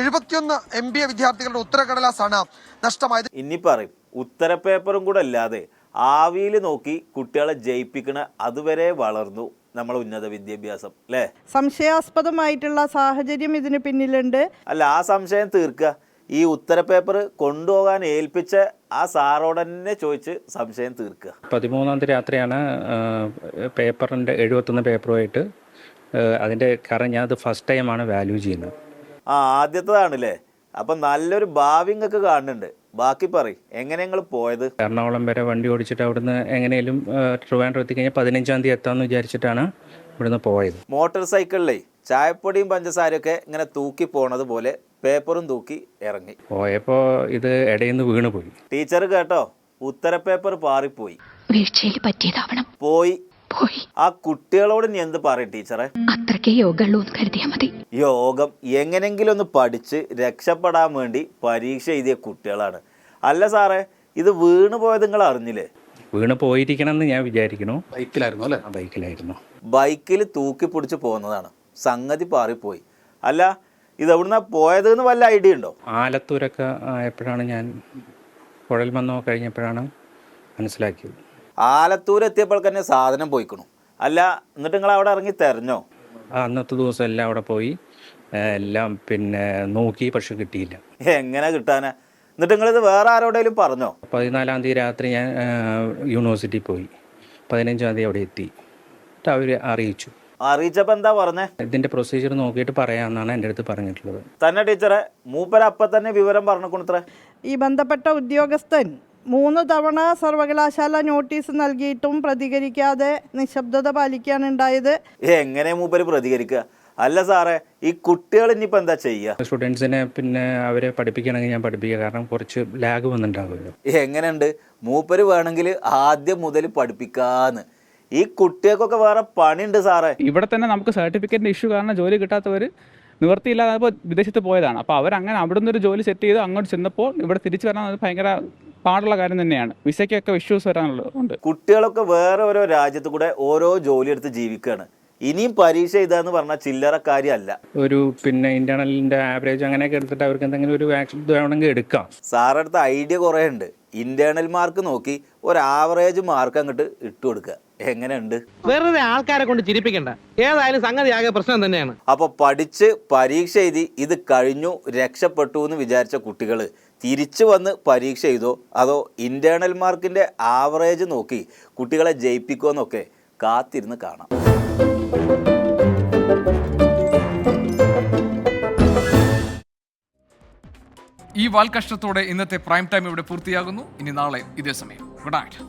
71 MBA വിദ്യാർത്ഥികളുടെ ഉത്തരക്കടലാസാണ് നഷ്ടമായത്.
ഇനി പറയും, ഉത്തരപേപ്പറും കൂടെ അല്ലാതെ ആവിയിൽ നോക്കി കുട്ടികളെ ജയിപ്പിക്കണ അതുവരെ വളർന്നു നമ്മളെ ഉന്നത വിദ്യാഭ്യാസം, അല്ലേ?
സംശയാസ്പദമായിട്ടുള്ള സാഹചര്യം ഇതിന് പിന്നിലുണ്ട്.
അല്ല, ആ സംശയം തീർക്കുക. ഈ ഉത്തരപേപ്പർ കൊണ്ടുപോകാൻ ഏൽപ്പിച്ച ആ സാറോട് തന്നെ ചോദിച്ച് സംശയം തീർക്കുക.
13-ാം തീയതി രാത്രിയാണ് പേപ്പറിൻ്റെ 71 പേപ്പറുമായിട്ട് അതിൻ്റെ കാരണം ഞാനത് ഫസ്റ്റ് ടൈമാണ് വാല്യൂ ചെയ്യുന്നത്.
ആദ്യത്തേതാണല്ലേ? അപ്പം നല്ലൊരു ഭാവി നിങ്ങൾക്ക് കാണുന്നുണ്ട്. ബാക്കി പറയും, എങ്ങനെ നിങ്ങൾ പോയത്?
എറണാകുളം വരെ വണ്ടി ഓടിച്ചിട്ട് അവിടുന്ന് എങ്ങനെയും ട്രിവാൻഡ്രം എത്തിക്കഴിഞ്ഞാൽ 15-ാം തീയതി എത്താമെന്ന് വിചാരിച്ചിട്ടാണ് ഇവിടുന്ന് പോയത്.
മോട്ടോർ സൈക്കിളിലേ ചായപ്പൊടിയും പഞ്ചസാരയൊക്കെ ഇങ്ങനെ തൂക്കി പോണത് പോലെ പേപ്പറും തൂക്കി ഇറങ്ങി.
പോയപ്പോൾ ഇത് ഇടയിൽ നിന്ന് വീണ് പോയി.
ടീച്ചർ കേട്ടോ, ഉത്തരപേപ്പർ പാറിപ്പോയി.
വീഴ്ചയിൽ പറ്റിയതാവണം.
പോയി. ആ കുട്ടികളോട് നീ എന്ത് പറയും ടീച്ചറെ?
അത്രയ്ക്ക് യോഗമുള്ളൂ എന്ന് കരുതിയാൽ മതി.
യോഗം എങ്ങനെങ്കിലും ഒന്ന് പഠിച്ച് രക്ഷപ്പെടാൻ വേണ്ടി പരീക്ഷ എഴുതിയ കുട്ടികളാണ്. അല്ല സാറേ, ഇത് വീണ് പോയത് നിങ്ങൾ അറിഞ്ഞില്ലേ?
വീണ് പോയിരിക്കണം എന്ന് ഞാൻ വിചാരിക്കണു. ബൈക്കിലായിരുന്നു അല്ലേ? ബൈക്കിലായിരുന്നു.
ബൈക്കിൽ തൂക്കി പിടിച്ച് പോകുന്നതാണ്. സംഗതി പാറിപ്പോയി. അല്ല, ഇത് എവിടുന്നാ പോയത് എന്ന് വല്ല ഐഡിയ ഉണ്ടോ?
ആലത്തൂരൊക്കെ ആയപ്പോഴാണ് ഞാൻ കുഴൽമന്നോ കഴിഞ്ഞപ്പോഴാണ് മനസ്സിലാക്കിയത്.
ആലത്തൂർ എത്തിയപ്പോൾ തന്നെ സാധനം പോയിക്കണു. അല്ല, എന്നിട്ട് നിങ്ങൾ അവിടെ ഇറങ്ങി തെരഞ്ഞോ?
അന്നത്തെ ദിവസം എല്ലാം അവിടെ പോയി എല്ലാം പിന്നെ നോക്കി, പക്ഷെ കിട്ടിയില്ല.
എങ്ങനെ കിട്ടാനാ? എന്നിട്ട് നിങ്ങളിത് വേറെ ആരോടെങ്കിലും പറഞ്ഞോ?
14-ാം തീയതി രാത്രി ഞാൻ യൂണിവേഴ്സിറ്റി പോയി. 15-ാം തീയതി അവിടെ എത്തി. അവർ അറിയിച്ചു.
അറിയിച്ചപ്പോൾ എന്താ പറഞ്ഞേ?
ഇതിന്റെ പ്രൊസീജിയർ നോക്കിയിട്ട് പറയാമെന്നാണ് എൻ്റെ അടുത്ത് പറഞ്ഞിട്ടുള്ളത്.
തന്നെ ടീച്ചറെ, മൂപ്പര് അപ്പം തന്നെ വിവരം പറഞ്ഞുകൊടുത്തേ.
ഈ ബന്ധപ്പെട്ട ഉദ്യോഗസ്ഥൻ 3 തവണ സർവകലാശാല നോട്ടീസ് നൽകിയിട്ടും പ്രതികരിക്കാതെ നിശബ്ദത പാലിക്കുകയാണ് ഉണ്ടായത്.
എങ്ങനെ മൂപ്പര് പ്രതികരിക്കുക? അല്ല സാറേ, ഈ കുട്ടികൾ ഇനിയിപ്പോൾ എന്താ ചെയ്യുക?
സ്റ്റുഡൻസിനെ പിന്നെ അവരെ പഠിപ്പിക്കണമെങ്കിൽ ഞാൻ പഠിപ്പിക്കുക, കാരണം കുറച്ച് ലാഗ് വന്നിട്ടുണ്ടാകുമല്ലോ.
എങ്ങനെയുണ്ട്? മൂപ്പര് വേണമെങ്കിൽ ആദ്യം മുതൽ പഠിപ്പിക്കാന്ന്. ഈ കുട്ടികൾക്കൊക്കെ വേറെ പണിയുണ്ട് സാറേ.
ഇവിടെ തന്നെ നമുക്ക് സർട്ടിഫിക്കറ്റിൻ്റെ ഇഷ്യൂ കാരണം ജോലി കിട്ടാത്തവർ നിവൃത്തിയില്ലാതെ ഇപ്പോൾ വിദേശത്ത് പോയതാണ്. അപ്പോൾ അവരങ്ങനെ അവിടെ നിന്നൊരു ജോലി സെറ്റ് ചെയ്ത് അങ്ങോട്ട് ചെന്നപ്പോൾ ഇവിടെ തിരിച്ചു വരാൻ ഭയങ്കര പാടുള്ള കാര്യം തന്നെയാണ്. വിസയ്ക്കൊക്കെ ഇഷ്യൂസ് വരാനുള്ളത്.
കുട്ടികളൊക്കെ വേറെ ഓരോ രാജ്യത്ത് കൂടെ ഓരോ ജോലി എടുത്ത് ജീവിക്കുകയാണ്. ഇനിയും പരീക്ഷ എഴുതാന്ന് പറഞ്ഞാൽ ചില്ലറ കാര്യമല്ല.
ഒരു പിന്നെ ഇന്റേണലിന്റെ ആവറേജ് അങ്ങനെയൊക്കെ എടുത്തിട്ട് അവർക്ക് എന്തെങ്കിലും ഒരു ആക്ഷൻ വേണമെങ്കിൽ എടുക്കാം.
സാറടുത്ത ഐഡിയ കുറേ ഉണ്ട്. ഇന്റേണൽ മാർക്ക് നോക്കി ഒരു ആവറേജ് മാർക്ക് അങ്ങോട്ട് ഇട്ട് കൊടുക്കുക. എങ്ങനെയുണ്ട്?
വെറുതെ ആൾക്കാരെ കൊണ്ട് ചിരിപ്പിക്കണ്ട. ഏതായാലും സംഗതി ആകെ പ്രശ്നം തന്നെയാണ്.
അപ്പൊ പഠിച്ച് പരീക്ഷ എഴുതി ഇത് കഴിഞ്ഞു രക്ഷപ്പെട്ടു എന്ന് വിചാരിച്ച കുട്ടികൾ തിരിച്ചു വന്ന് പരീക്ഷ എഴുതോ അതോ ഇന്റേണൽ മാർക്കിന്റെ ആവറേജ് നോക്കി കുട്ടികളെ ജയിപ്പിക്കുമെന്നൊക്കെ കാത്തിരുന്ന് കാണാം.
ഈ വാൽകഷ്ണത്തോടെ ഇന്നത്തെ പ്രൈം ടൈം ഇവിടെ പൂർത്തിയാകുന്നു. ഇനി നാളെ ഇതേ സമയം. Good night.